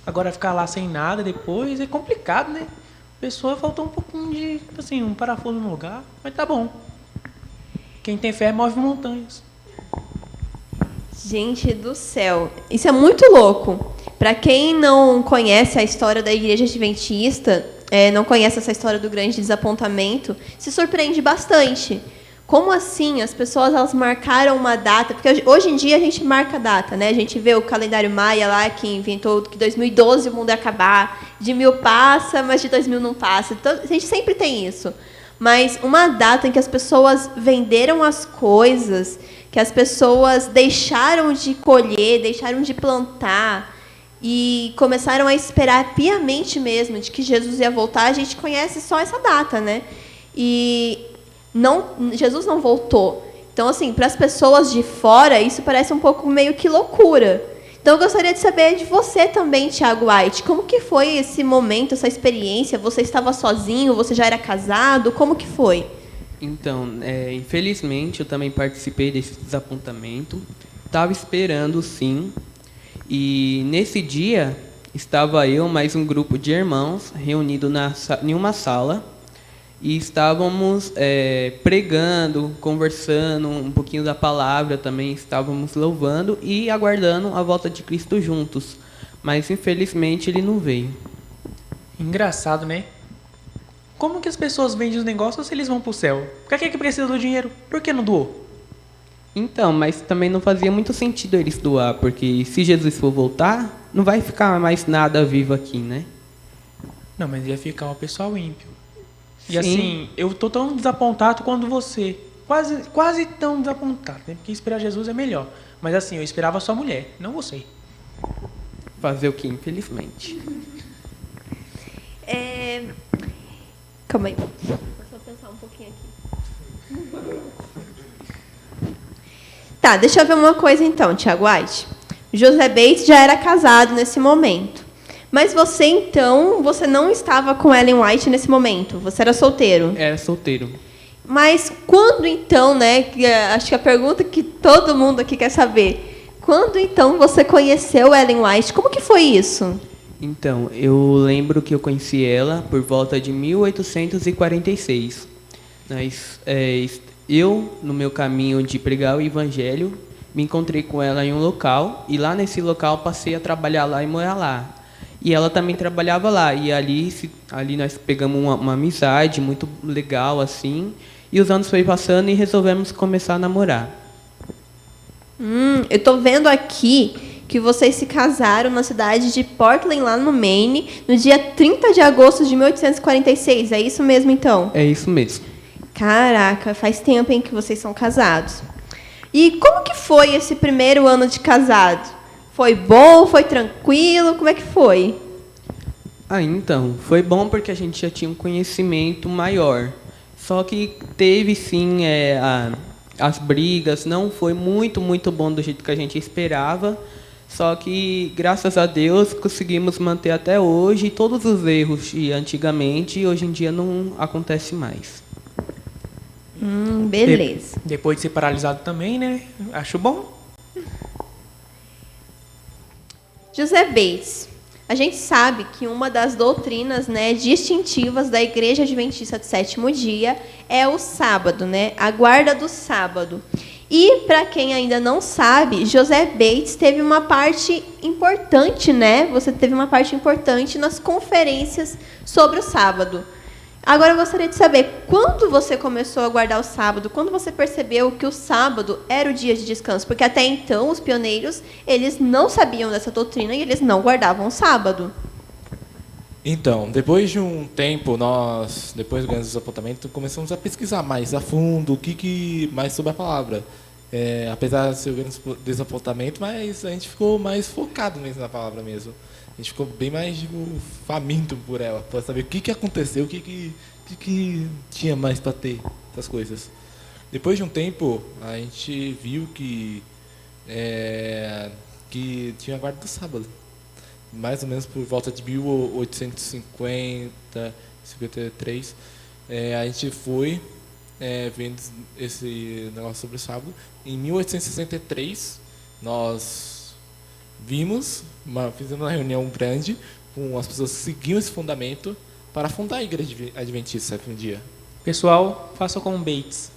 Agora ficar lá sem nada depois é complicado, né? A pessoa faltou um pouquinho de, assim, um parafuso no lugar, mas tá bom. Quem tem fé move montanhas. Gente do céu, isso é muito louco. Para quem não conhece a história da Igreja Adventista, não conhece essa história do grande desapontamento, se surpreende bastante. Como assim? As pessoas elas marcaram uma data, porque hoje em dia a gente marca data, né? A gente vê o calendário Maia lá que inventou que 2012 o mundo ia acabar, de 1000 passa, mas de 2000 não passa. Então, a gente sempre tem isso. Mas uma data em que as pessoas venderam as coisas, que as pessoas deixaram de colher, deixaram de plantar e começaram a esperar piamente mesmo de que Jesus ia voltar, a gente conhece só essa data, né? E Jesus não voltou. Então, assim, para as pessoas de fora, isso parece um pouco meio que loucura. Então, eu gostaria de saber de você também, Tiago White. Como que foi esse momento, essa experiência? Você estava sozinho? Você já era casado? Como que foi? Então, infelizmente, eu também participei desse desapontamento. Estava esperando, sim. E nesse dia, estava eu mais um grupo de irmãos reunidos em uma sala. E estávamos pregando, conversando um pouquinho da palavra também, estávamos louvando e aguardando a volta de Cristo juntos. Mas, infelizmente, ele não veio. Engraçado, né? Como que as pessoas vendem os negócios se eles vão pro céu? Pra que precisa do dinheiro? Por que não doou? Então, mas também não fazia muito sentido eles doar, porque se Jesus for voltar, não vai ficar mais nada vivo aqui, né? Não, mas ia ficar um pessoal ímpio. E Sim. assim, eu tô tão desapontado quanto você. Quase tão desapontado, né? Porque esperar Jesus é melhor. Mas assim, eu esperava só mulher, não você. Fazer o que, infelizmente. Calma aí. Deixa eu pensar um pouquinho aqui. Tá, deixa eu ver uma coisa então, Thiago White. José Bates já era casado nesse momento. Mas você, então, você não estava com Ellen White nesse momento? Você era solteiro? Era solteiro. Mas quando, então, né? Acho que a pergunta que todo mundo aqui quer saber. Quando, então, você conheceu Ellen White? Como que foi isso? Então, eu lembro que eu conheci ela por volta de 1846. Eu, no meu caminho de pregar o evangelho, me encontrei com ela em um local, e lá nesse local passei a trabalhar lá e morar lá. E ela também trabalhava lá, e ali nós pegamos uma amizade muito legal, assim, e os anos foi passando e resolvemos começar a namorar. Eu tô vendo aqui que vocês se casaram na cidade de Portland, lá no Maine, no dia 30 de agosto de 1846. É isso mesmo, então? É isso mesmo. Caraca, faz tempo em que vocês são casados. E como que foi esse primeiro ano de casado? Foi bom? Foi tranquilo? Como é que foi? Então, foi bom porque a gente já tinha um conhecimento maior. Só que teve, sim, as brigas, não foi muito bom do jeito que a gente esperava. Só que, graças a Deus, conseguimos manter até hoje. E todos os erros de antigamente, hoje em dia, não acontece mais. Beleza. Depois de ser paralisado também, né? Acho bom. José Bates, a gente sabe que uma das doutrinas, né, distintivas da Igreja Adventista do Sétimo Dia é o sábado, né, a guarda do sábado. E, para quem ainda não sabe, José Bates teve uma parte importante, né? Você teve uma parte importante nas conferências sobre o sábado. Agora eu gostaria de saber, quando você começou a guardar o sábado, quando você percebeu que o sábado era o dia de descanso? Porque até então, os pioneiros, eles não sabiam dessa doutrina e eles não guardavam o sábado. Então, depois de um tempo, depois do grande desapontamento, começamos a pesquisar mais a fundo, mais sobre a palavra. Apesar de ser um grande desapontamento, mas a gente ficou mais focado mesmo na palavra mesmo. A gente ficou bem mais faminto por ela, para saber o que aconteceu, o que tinha mais para ter, essas coisas. Depois de um tempo, a gente viu que tinha a guarda do sábado. Mais ou menos por volta de 1850, 53, a gente foi vendo esse negócio sobre o sábado. Em 1863, nós fizemos uma reunião grande com as pessoas que seguiam esse fundamento para fundar a Igreja Adventista Sétimo Dia. Pessoal, faça como Bates.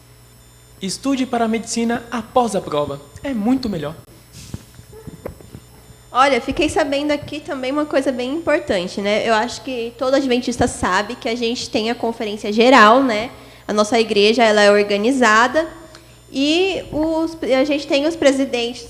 Estude para a medicina após a prova. É muito melhor. Olha, fiquei sabendo aqui também uma coisa bem importante, né? Eu acho que todo adventista sabe que a gente tem a conferência geral, né? A nossa igreja, ela é organizada e a gente tem os presidentes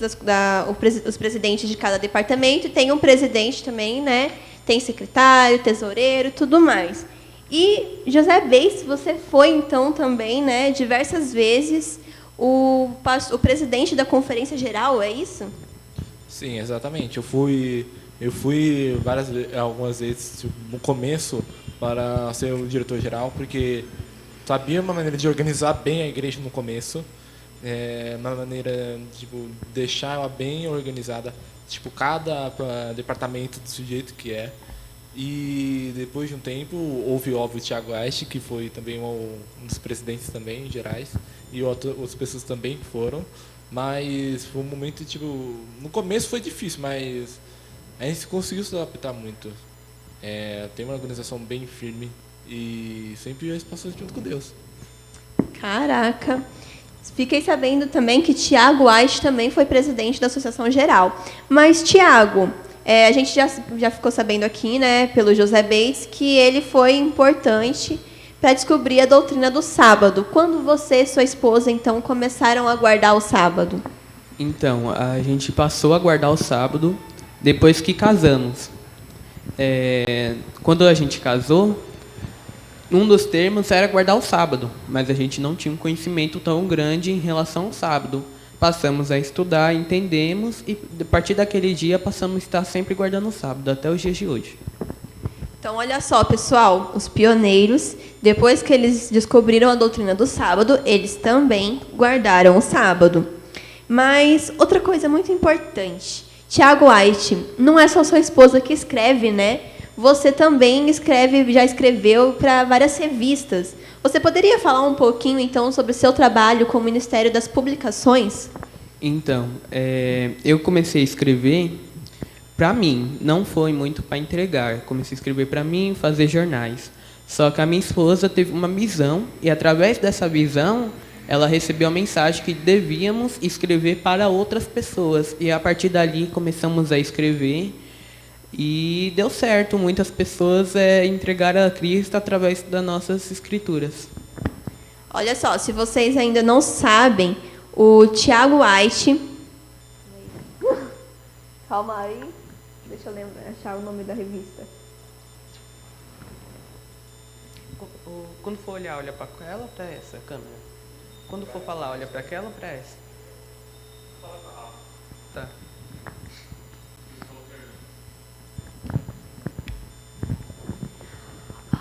os presidentes de cada departamento, e tem um presidente também, né? Tem secretário, tesoureiro, tudo mais. E José Bates, você foi então também, né? Diversas vezes o presidente da conferência geral, é isso? Sim, exatamente. Eu fui algumas vezes no começo para ser o diretor-geral, porque sabia uma maneira de organizar bem a igreja no começo, uma maneira de deixar ela bem organizada, cada departamento do jeito que é. E depois de um tempo houve, óbvio, o Thiago White, que foi também um dos presidentes também gerais, e outras pessoas também que foram. Mas foi um momento, no começo foi difícil, mas a gente conseguiu se adaptar muito. Tem uma organização bem firme e sempre a gente passou junto com Deus. Caraca! Fiquei sabendo também que Thiago White também foi presidente da Associação Geral. Mas, Thiago, a gente já ficou sabendo aqui, né, pelo José Bates, que ele foi importante para descobrir a doutrina do sábado. Quando você e sua esposa, então, começaram a guardar o sábado? Então, a gente passou a guardar o sábado depois que casamos. Quando a gente casou, um dos termos era guardar o sábado, mas a gente não tinha um conhecimento tão grande em relação ao sábado. Passamos a estudar, entendemos, e a partir daquele dia passamos a estar sempre guardando o sábado, até os dias de hoje. Então, olha só, pessoal, os pioneiros, depois que eles descobriram a doutrina do sábado, eles também guardaram o sábado. Mas outra coisa muito importante, Tiago White, não é só sua esposa que escreve, né? Você também já escreveu para várias revistas. Você poderia falar um pouquinho, então, sobre o seu trabalho com o Ministério das Publicações? Então, eu comecei a escrever para mim, não foi muito para entregar. Comecei a escrever para mim, fazer jornais. Só que a minha esposa teve uma visão, e através dessa visão, ela recebeu a mensagem que devíamos escrever para outras pessoas. E a partir dali começamos a escrever e deu certo. Muitas pessoas entregaram a Cristo através das nossas escrituras. Olha só, se vocês ainda não sabem, o Tiago White... Calma aí, deixa eu achar o nome da revista. Quando for olhar, olha para aquela ou para essa câmera? Quando for falar, olha para aquela ou para essa? Tá.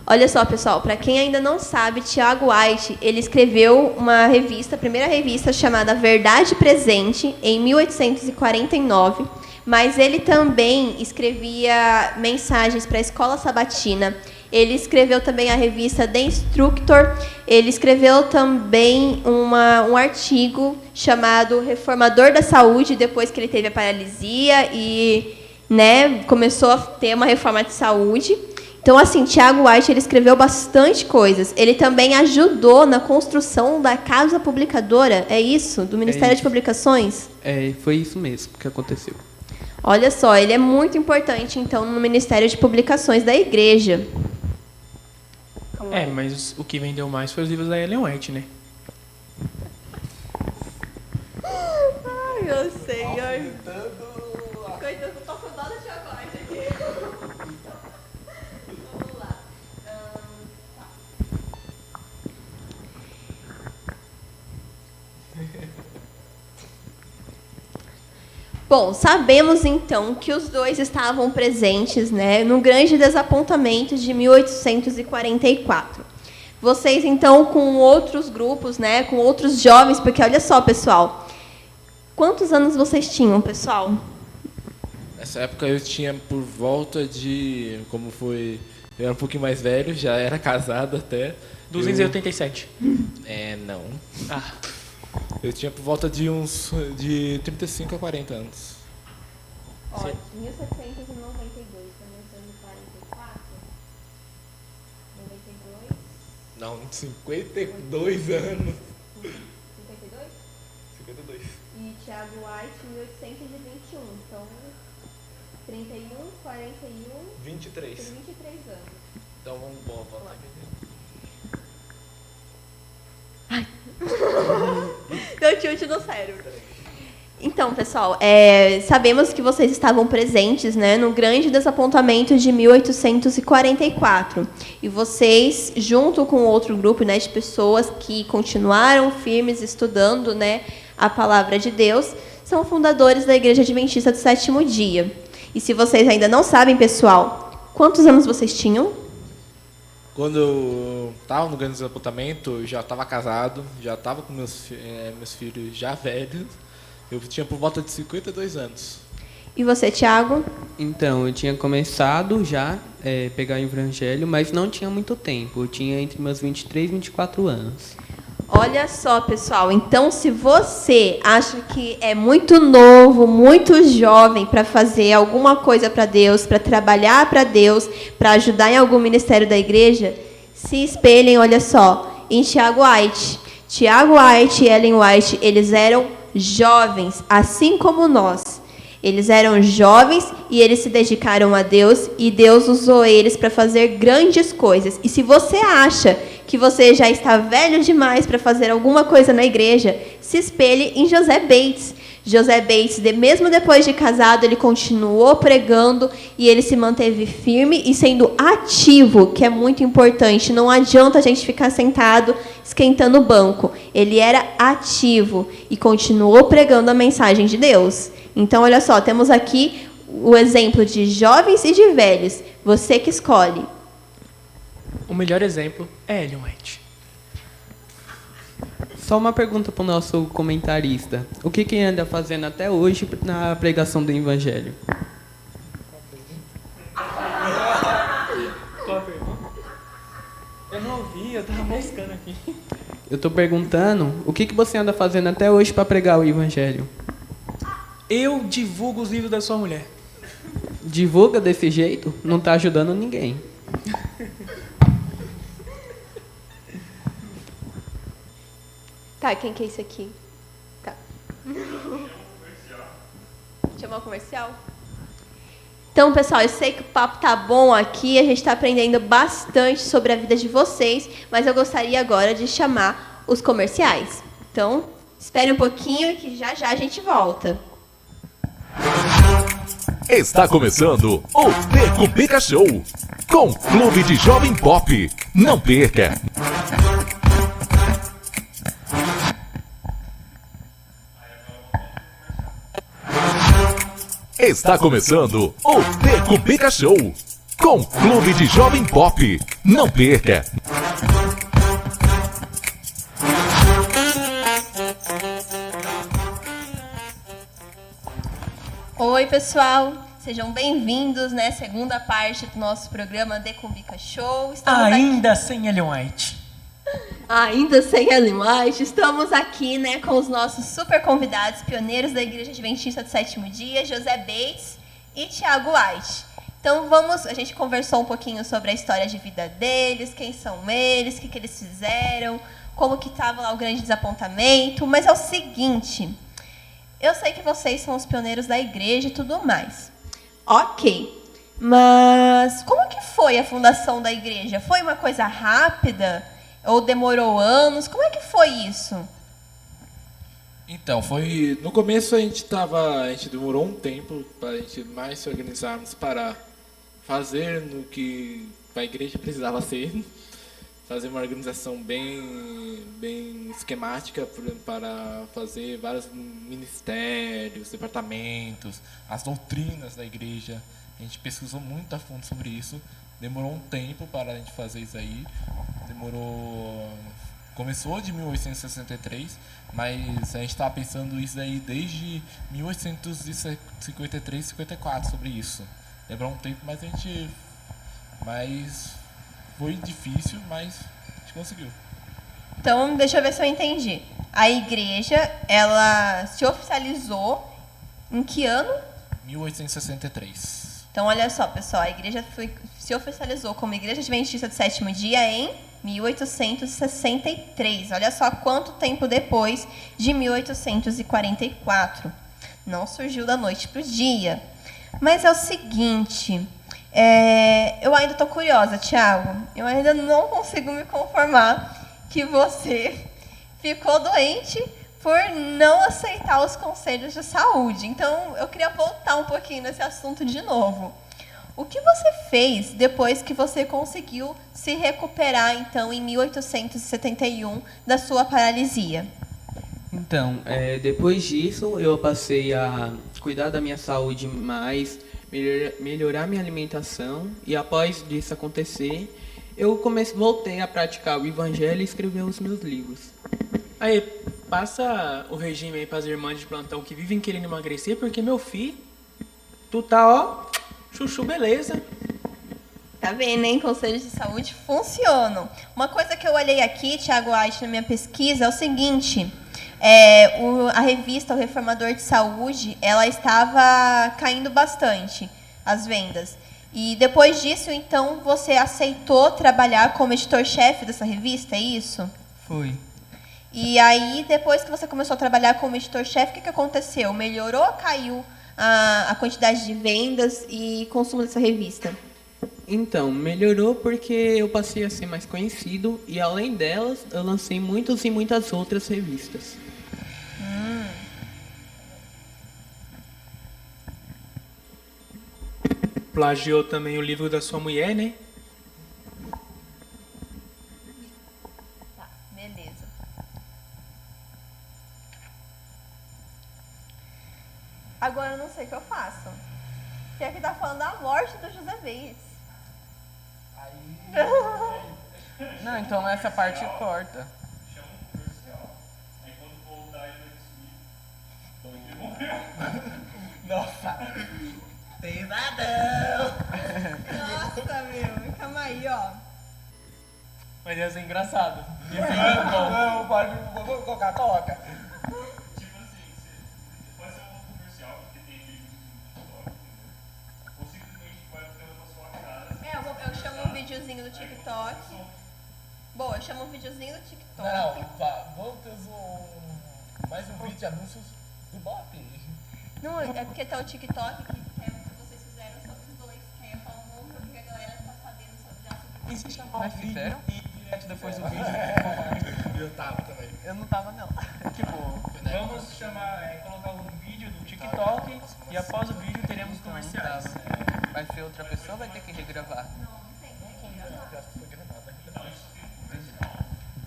Olha só, pessoal, para quem ainda não sabe, Tiago White, ele escreveu uma revista, a primeira revista chamada Verdade Presente, em 1849, mas ele também escrevia mensagens para a escola sabatina. Ele escreveu também a revista The Instructor. Ele escreveu também um artigo chamado Reformador da Saúde, depois que ele teve a paralisia e, né, começou a ter uma reforma de saúde. Então, assim, Tiago White, ele escreveu bastante coisas. Ele também ajudou na construção da Casa Publicadora, é isso? Do Ministério de Publicações? Foi isso mesmo que aconteceu. Olha só, ele é muito importante, então, no Ministério de Publicações da Igreja. Mas o que vendeu mais foi os livros da Ellen White, né? Ai, eu sei. Coitado, eu tô com dó da Tiago White aqui. Vamos lá. Bom, sabemos então que os dois estavam presentes, né, no grande desapontamento de 1844. Vocês então com outros grupos, né, com outros jovens, porque olha só, pessoal, quantos anos vocês tinham, pessoal? Nessa época eu tinha por volta de, eu era um pouquinho mais velho, já era casado até. 287. Não. Ah. Eu tinha por volta de 35 a 40 anos. Ó, 1792, começando em 44, 92... Não, 52 anos. 52? 52. E Tiago White, 1821. Então, 31, 41... 23. 23 anos. Então vamos voltar. Deu tilt no cérebro. Então, pessoal, sabemos que vocês estavam presentes, né, no grande desapontamento de 1844. E vocês, junto com outro grupo, né, de pessoas que continuaram firmes estudando, né, a palavra de Deus, são fundadores da Igreja Adventista do Sétimo Dia. E se vocês ainda não sabem, pessoal, quantos anos vocês tinham? Quando eu estava no grande desapontamento, eu já estava casado, já estava com meus filhos já velhos. Eu tinha por volta de 52 anos. E você, Tiago? Então, eu tinha começado já a pegar o evangelho, mas não tinha muito tempo. Eu tinha entre meus 23 e 24 anos. Olha só, pessoal. Então, se você acha que é muito novo, muito jovem para fazer alguma coisa para Deus, para trabalhar para Deus, para ajudar em algum ministério da igreja, se espelhem, olha só, em Tiago White. Tiago White e Ellen White, eles eram jovens, assim como nós. Eles eram jovens e eles se dedicaram a Deus e Deus usou eles para fazer grandes coisas. E se você acha que você já está velho demais para fazer alguma coisa na igreja, se espelhe em José Bates. José Bates, mesmo depois de casado, ele continuou pregando e ele se manteve firme e sendo ativo, que é muito importante. Não adianta a gente ficar sentado esquentando o banco. Ele era ativo e continuou pregando a mensagem de Deus. Então, olha só, temos aqui o exemplo de jovens e de velhos. Você que escolhe. O melhor exemplo é Ellen White. Só uma pergunta para o nosso comentarista. O que ele anda fazendo até hoje na pregação do Evangelho? Qual a pergunta? Eu não ouvi, eu tava moscando aqui. Eu estou perguntando o que você anda fazendo até hoje para pregar o Evangelho. Eu divulgo os livros da sua mulher. Divulga desse jeito? Não está ajudando ninguém. Tá, quem que é isso aqui? Tá. Chamar o comercial? Então, pessoal, eu sei que o papo tá bom aqui, a gente está aprendendo bastante sobre a vida de vocês, mas eu gostaria agora de chamar os comerciais. Então, espere um pouquinho que já já a gente volta. Está começando o Beco Bica Show com Clube de Jovem Pop. Não perca! Está começando o Beco Bica Show com Clube de Jovem Pop. Não perca! Oi, pessoal. Sejam bem-vindos, né? Segunda parte do nosso programa Beco Bica Show. Ainda sem Ellen White. Ainda sem Ellen White, estamos aqui, né, com os nossos super convidados, pioneiros da Igreja Adventista do Sétimo Dia, José Bates e Thiago White. Então a gente conversou um pouquinho sobre a história de vida deles, quem são eles, o que eles fizeram, como que estava lá o grande desapontamento, mas é o seguinte, eu sei que vocês são os pioneiros da igreja e tudo mais. Ok, mas como que foi a fundação da igreja? Foi uma coisa rápida? Ou demorou anos? Como é que foi isso? Então, foi... No começo a gente demorou um tempo para a gente mais se organizarmos para fazer no que a igreja precisava ser. Fazer uma organização bem esquemática para fazer vários ministérios, departamentos, as doutrinas da igreja. A gente pesquisou muito a fundo sobre isso. Demorou um tempo para a gente fazer isso aí. Começou de 1863, mas a gente estava pensando isso aí desde 1853, 54 sobre isso. Demorou um tempo, mas foi difícil, mas a gente conseguiu. Então, deixa eu ver se eu entendi. A igreja, ela se oficializou em que ano? 1863. Então, olha só, pessoal, a igreja se oficializou como Igreja Adventista do Sétimo Dia em 1863. Olha só quanto tempo depois de 1844. Não surgiu da noite para o dia. Mas é o seguinte, eu ainda estou curiosa, Thiago. Eu ainda não consigo me conformar que você ficou doente por não aceitar os conselhos de saúde. Então, eu queria voltar um pouquinho nesse assunto de novo. O que você fez depois que você conseguiu se recuperar, então, em 1871, da sua paralisia? Então, depois disso, eu passei a cuidar da minha saúde mais, melhorar minha alimentação, e após disso acontecer, eu voltei a praticar o Evangelho e escrever os meus livros. Aí, passa o regime aí para as irmãs de plantão que vivem querendo emagrecer, porque, meu filho, tu tá, ó, chuchu beleza. Tá vendo, hein? Conselhos de saúde funcionam. Uma coisa que eu olhei aqui, Thiago White, na minha pesquisa, é o seguinte. A revista O Reformador de Saúde, ela estava caindo bastante, as vendas. E depois disso, então, você aceitou trabalhar como editor-chefe dessa revista, é isso? Foi. E aí, depois que você começou a trabalhar como editor-chefe, o que aconteceu? Melhorou ou caiu a quantidade de vendas e consumo dessa revista? Então, melhorou porque eu passei a ser mais conhecido e, além delas, eu lancei muitas e muitas outras revistas. Plagiou também o livro da sua mulher, né? Tá, beleza. Agora eu não sei o que eu faço. Que aqui tá falando da morte do José Bates. Não, então essa parte corta. Aí quando voltar ele vai destruir. Nossa. Pesadão! Nossa, meu. Calma aí, ó. Mas ia ser engraçado. Ia ser muito bom. Não, pode colocar, coloca. Tipo assim, pode ser um comercial, porque tem aquele vídeo do TikTok, entendeu? Ou simplesmente vai ficando na sua cara. Eu chamo um videozinho do TikTok. Boa, eu chamo um videozinho do TikTok. Não, vamos ter mais um vídeo de anúncios do Bop. Não, é porque tá o TikTok que vocês fizeram sobre os dois, que aí eu falo um pouco porque a galera tá sabendo sobre já sobre Existe a Mas fizeram? e direto depois do vídeo. Eu tava também. Eu não tava, não. Tipo, vamos colocar um vídeo do TikTok e após o vídeo teremos comerciais. Vai ser outra pessoa ou vai ter que regravar?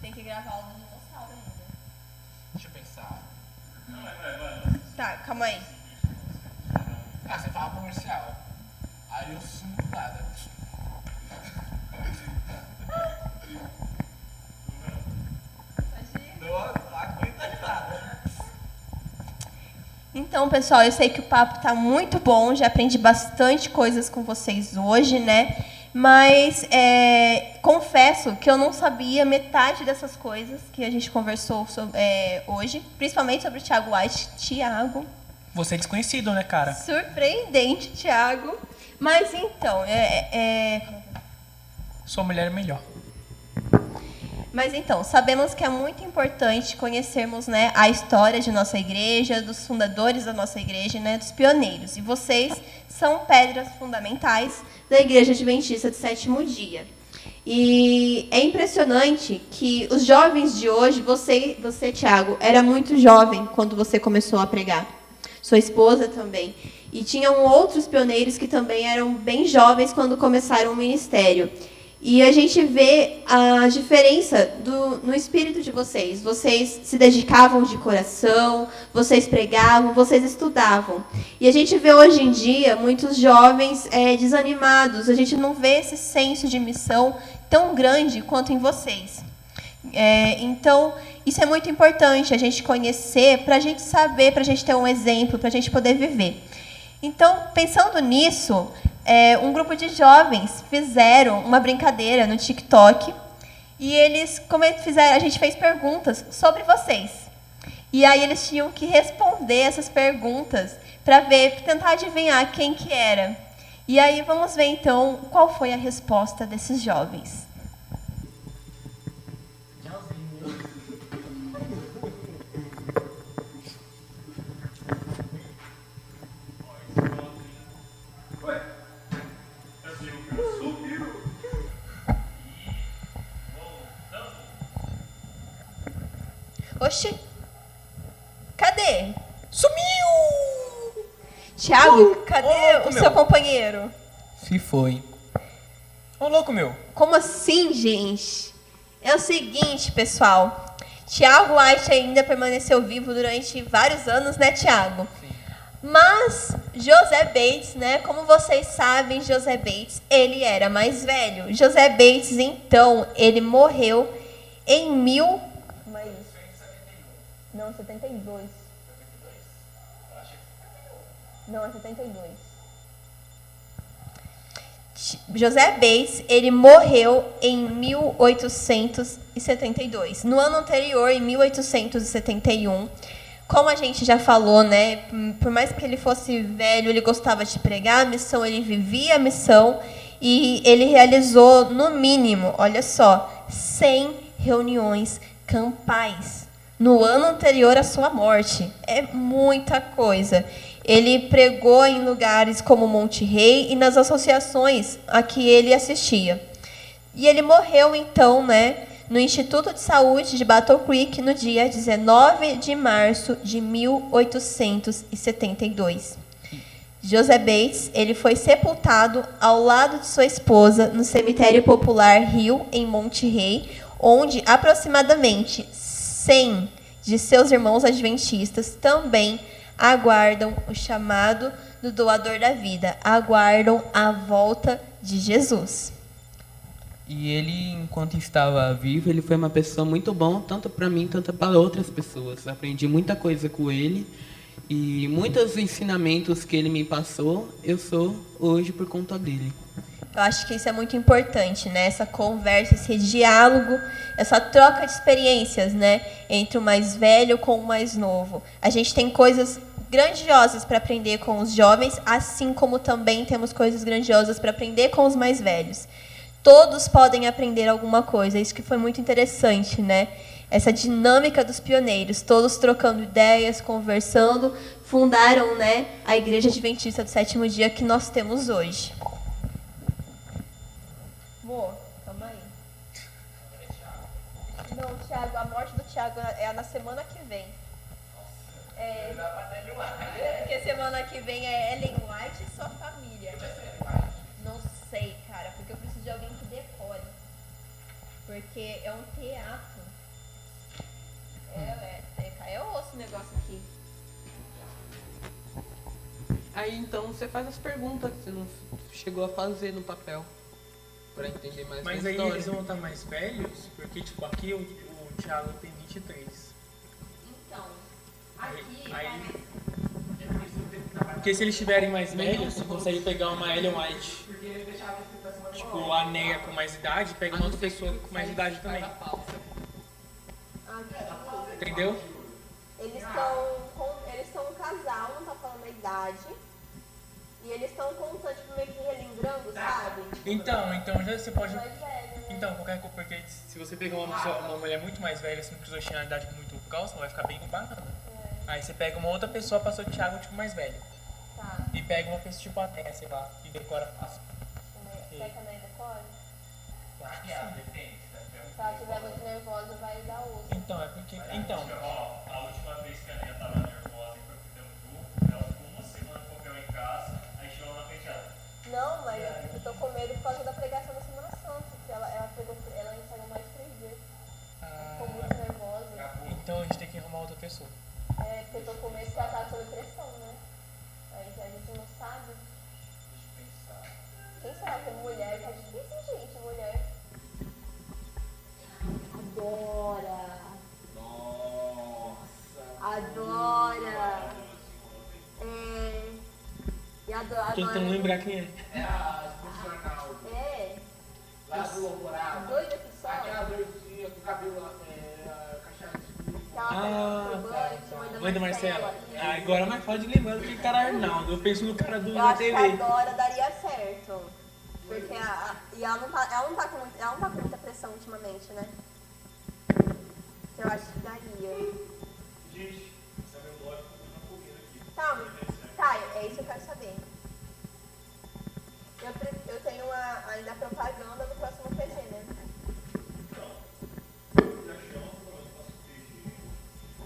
Tem que gravar o do dinossauro ainda. Deixa eu pensar. Tá, calma aí. Ah, você fala comercial. Aí eu sumo do nada. Não aguento nada. Então, pessoal, eu sei que o papo tá muito bom, já aprendi bastante coisas com vocês hoje, né? Mas confesso que eu não sabia metade dessas coisas que a gente conversou sobre, hoje, principalmente sobre o Thiago White. Thiago, Você é desconhecido, né, cara? surpreendente, Thiago. Mas então, Sua mulher é melhor. Mas então, sabemos que é muito importante conhecermos, né, a história de nossa igreja, dos fundadores da nossa igreja, né, dos pioneiros. E vocês são pedras fundamentais da Igreja Adventista do Sétimo Dia. E é impressionante que os jovens de hoje, você, Thiago, era muito jovem quando você começou a pregar. Sua esposa também. E tinham outros pioneiros que também eram bem jovens quando começaram o ministério. E a gente vê a diferença no espírito de vocês. Vocês se dedicavam de coração, vocês pregavam, vocês estudavam. E a gente vê hoje em dia muitos jovens desanimados. A gente não vê esse senso de missão tão grande quanto em vocês. Então, isso é muito importante, a gente conhecer, para a gente saber, para a gente ter um exemplo, para a gente poder viver. Então, pensando nisso, um grupo de jovens fizeram uma brincadeira no TikTok e eles a gente fez perguntas sobre vocês. E aí eles tinham que responder essas perguntas para tentar adivinhar quem que era. E aí vamos ver então qual foi a resposta desses jovens. Oxi, cadê? Sumiu! Thiago, cadê louco, o meu. seu companheiro? Se foi. Ô, louco, meu. Como assim, gente? É o seguinte, pessoal. Thiago White ainda permaneceu vivo durante vários anos, né, Thiago? Sim. Mas José Bates, né? Como vocês sabem, José Bates, ele era mais velho. José Bates, então, ele morreu em Como é isso? Não, 72. Não, é 72. José Bates, ele morreu em 1872. No ano anterior, em 1871, como a gente já falou, né, por mais que ele fosse velho, ele gostava de pregar a missão, ele vivia a missão e ele realizou, no mínimo, olha só, 100 reuniões campais no ano anterior à sua morte. É muita coisa. Ele pregou em lugares como Monte Rei e nas associações a que ele assistia. E ele morreu, então, no Instituto de Saúde de Battle Creek no dia 19 de março de 1872. José Bates, ele foi sepultado ao lado de sua esposa no cemitério popular Hill, em Monte Rei, onde aproximadamente 100 de seus irmãos adventistas também aguardam o chamado do doador da vida, aguardam a volta de Jesus. E ele, enquanto estava vivo, ele foi uma pessoa muito bom, tanto para mim, tanto para outras pessoas. Aprendi muita coisa com ele e muitos ensinamentos que ele me passou, eu sou hoje por conta dele. Eu acho que isso é muito importante, essa conversa, esse diálogo, essa troca de experiências, entre o mais velho com o mais novo. A gente tem coisas grandiosas para aprender com os jovens, assim como também temos coisas grandiosas para aprender com os mais velhos. Todos podem aprender alguma coisa, isso que foi muito interessante, Essa dinâmica dos pioneiros, todos trocando ideias, conversando, fundaram, a Igreja Adventista do Sétimo Dia que nós temos hoje. Calma aí. Não, Tiago, a morte do Tiago é na semana que vem. Porque semana que vem é Ellen White e sua família. Não sei, cara, porque eu preciso de alguém que decore. Porque é um teatro. É osso o negócio aqui. Aí então você faz as perguntas que você não chegou a fazer no papel. Pra entender mais Mas da aí história. eles vão estar mais velhos, porque tipo, aqui o Thiago tem 23. Então, aqui Aí, porque se eles estiverem mais velhos, você consegue pegar uma Ellen White. Tipo, a Neia com mais idade, pega uma outra pessoa com mais idade também. Entendeu? eles são um casal, não tá falando a idade. E eles estão contando, tipo, meio que relembrando, sabe? Então já você pode. Mais velho, Então, qualquer coisa, porque se você pegar uma mulher muito mais velha, assim, que tinha uma idade muito próxima, vai ficar bem bacana. Aí você pega uma outra pessoa, passou o Thiago, tipo, mais velho. Tá. E pega uma pessoa, tipo, até, sei lá, e decora fácil. Quer que a Ney decore? Acho que sim. Se ela estiver muito nervosa, vai dar outro. Então, é porque. Então. A última vez que a Nia tava nervosa e foi pro tempo, ela ficou uma semana com o papel em casa, aí chegou na frente dela. Não, mas eu tô com medo por causa da pregação da Semana Santa, que ela ensaiou mais de 3 vezes. Ficou muito nervosa. Então a gente tem que arrumar outra pessoa. Porque eu tô com medo que ela tá sob pressão, Aí a gente não sabe. Quem será que é mulher? Tá difícil, gente, mulher. Adora. Adora. E adora. Tentando lembrar quem é. É a profissional lá do Alvorada. Doida que só. Aquela doidinha com o cabelo cacheadinho. Que ela pega banho, Mãe da Marcela. Agora é mais fácil de lembrar do que o cara Arnaldo. Eu penso no cara do Eu da acho que TV. a Dora daria certo. Porque e ela não tá com muita pressão ultimamente, Eu acho que daria. Gente, sabe o lógico que eu tô comendo aqui. Tá, é isso que eu quero saber. Eu tenho ainda a propaganda do próximo PG,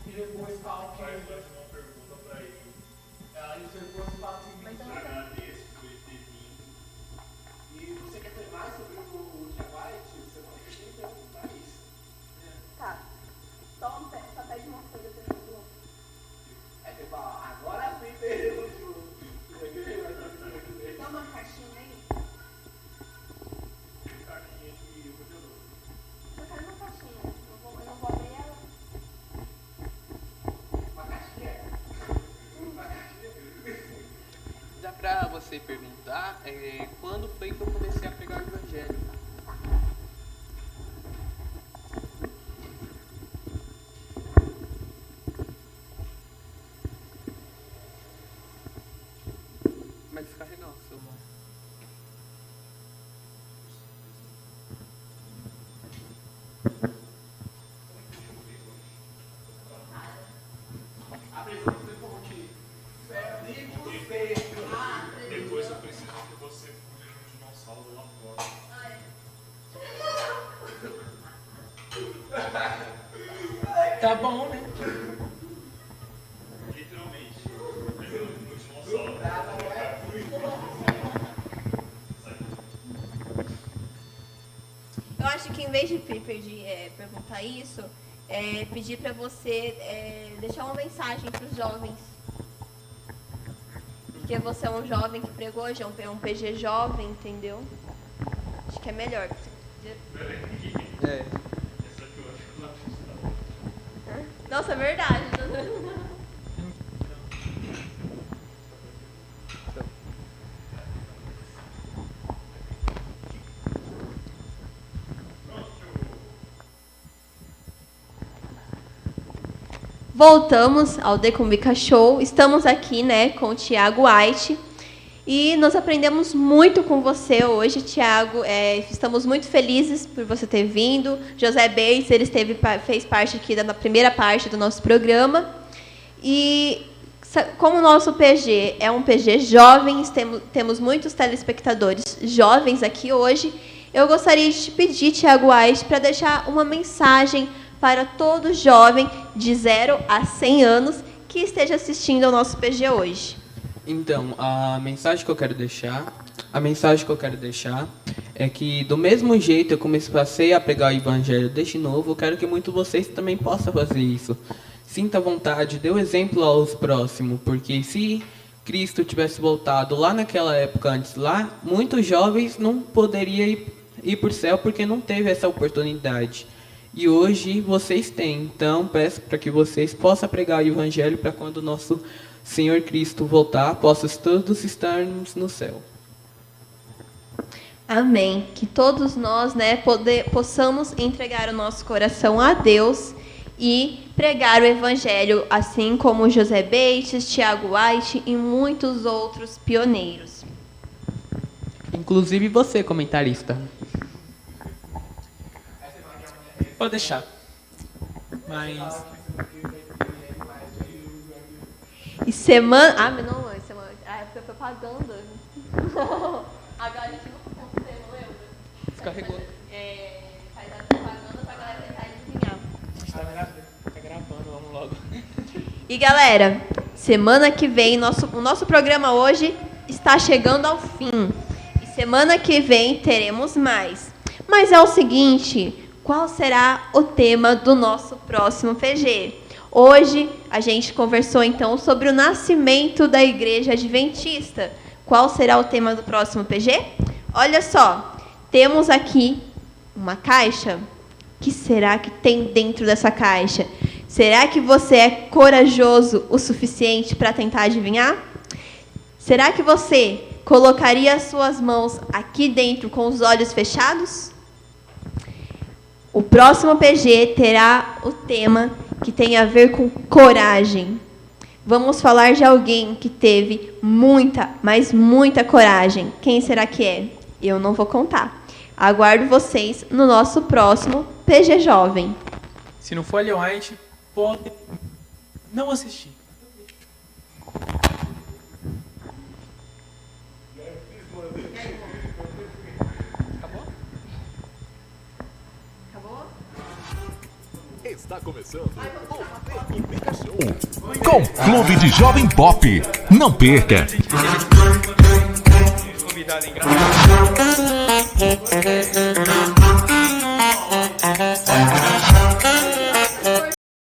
E depois fala que Faz mais uma pergunta pra ele. aí você depois fala assim, Agradeço por ele ter vindo. e você quer ter mais sobre o Thiago White? Você pode perguntar isso. Tá. Só pede uma coisa, por favor. É tipo, agora sim pergunto. Dá uma caixinha aí. Caixinha de roteador. Eu quero uma caixinha. Eu não vou abrir ela. Uma caixinha? Dá pra você perguntar quando foi que eu comecei a pregar o evangelho? Vai descarregar o celular. A pessoa que você falou que você é amigo, Tá bom, né? Eu acho que em vez de perguntar isso, pedir para você deixar uma mensagem para os jovens. Porque você é um jovem que pregou hoje, é um PG jovem, entendeu? Acho que é melhor. Nossa, é verdade. Voltamos ao Decumbica Show. Estamos aqui, né, com o Thiago White. E nós aprendemos muito com você hoje, Thiago. Estamos muito felizes por você ter vindo. José Bates, ele fez parte aqui da primeira parte do nosso programa. E como o nosso PG é um PG jovem, temos muitos telespectadores jovens aqui hoje, eu gostaria de te pedir, Thiago White, para deixar uma mensagem para todo jovem de 0 a 100 anos que esteja assistindo ao nosso PG hoje. Então, a mensagem que eu quero deixar é que, do mesmo jeito eu comecei a pregar o evangelho desde novo, eu quero que muitos de vocês também possam fazer isso. Sinta vontade, dê o exemplo aos próximos, porque se Cristo tivesse voltado lá naquela época antes, lá, muitos jovens não poderiam ir para o céu porque não teve essa oportunidade. E hoje vocês têm, então peço para que vocês possam pregar o evangelho para quando o nosso Senhor Cristo voltar, possamos todos estarmos no céu. Amém. Que todos nós, né, possamos entregar o nosso coração a Deus e pregar o Evangelho, assim como José Bates, Thiago White e muitos outros pioneiros. Inclusive você, comentarista. Pode deixar. Mas... E semana... Ah, mas não, semana... Ah, foi propaganda. Agora a gente não consegue, não lembra? Descarregou. Faz a propaganda pra galera tentar adivinhar. A gente tá gravando, vamos logo. E galera, semana que vem, o nosso programa hoje está chegando ao fim. E semana que vem teremos mais. Mas é o seguinte, qual será o tema do nosso próximo PG? Hoje a gente conversou então sobre o nascimento da Igreja Adventista. Qual será o tema do próximo PG? Olha só, temos aqui uma caixa. O que será que tem dentro dessa caixa? Será que você é corajoso o suficiente para tentar adivinhar? Será que você colocaria as suas mãos aqui dentro com os olhos fechados? O próximo PG terá o tema que tem a ver com coragem. Vamos falar de alguém que teve muita, mas muita coragem. Quem será que é? Eu não vou contar. Aguardo vocês no nosso próximo PG Jovem. Se não for Ellen White, pode não assistir. Acabou? Está começando o Decumbica Show com Clube de Jovem Pop. Não perca! Convidado engraçado.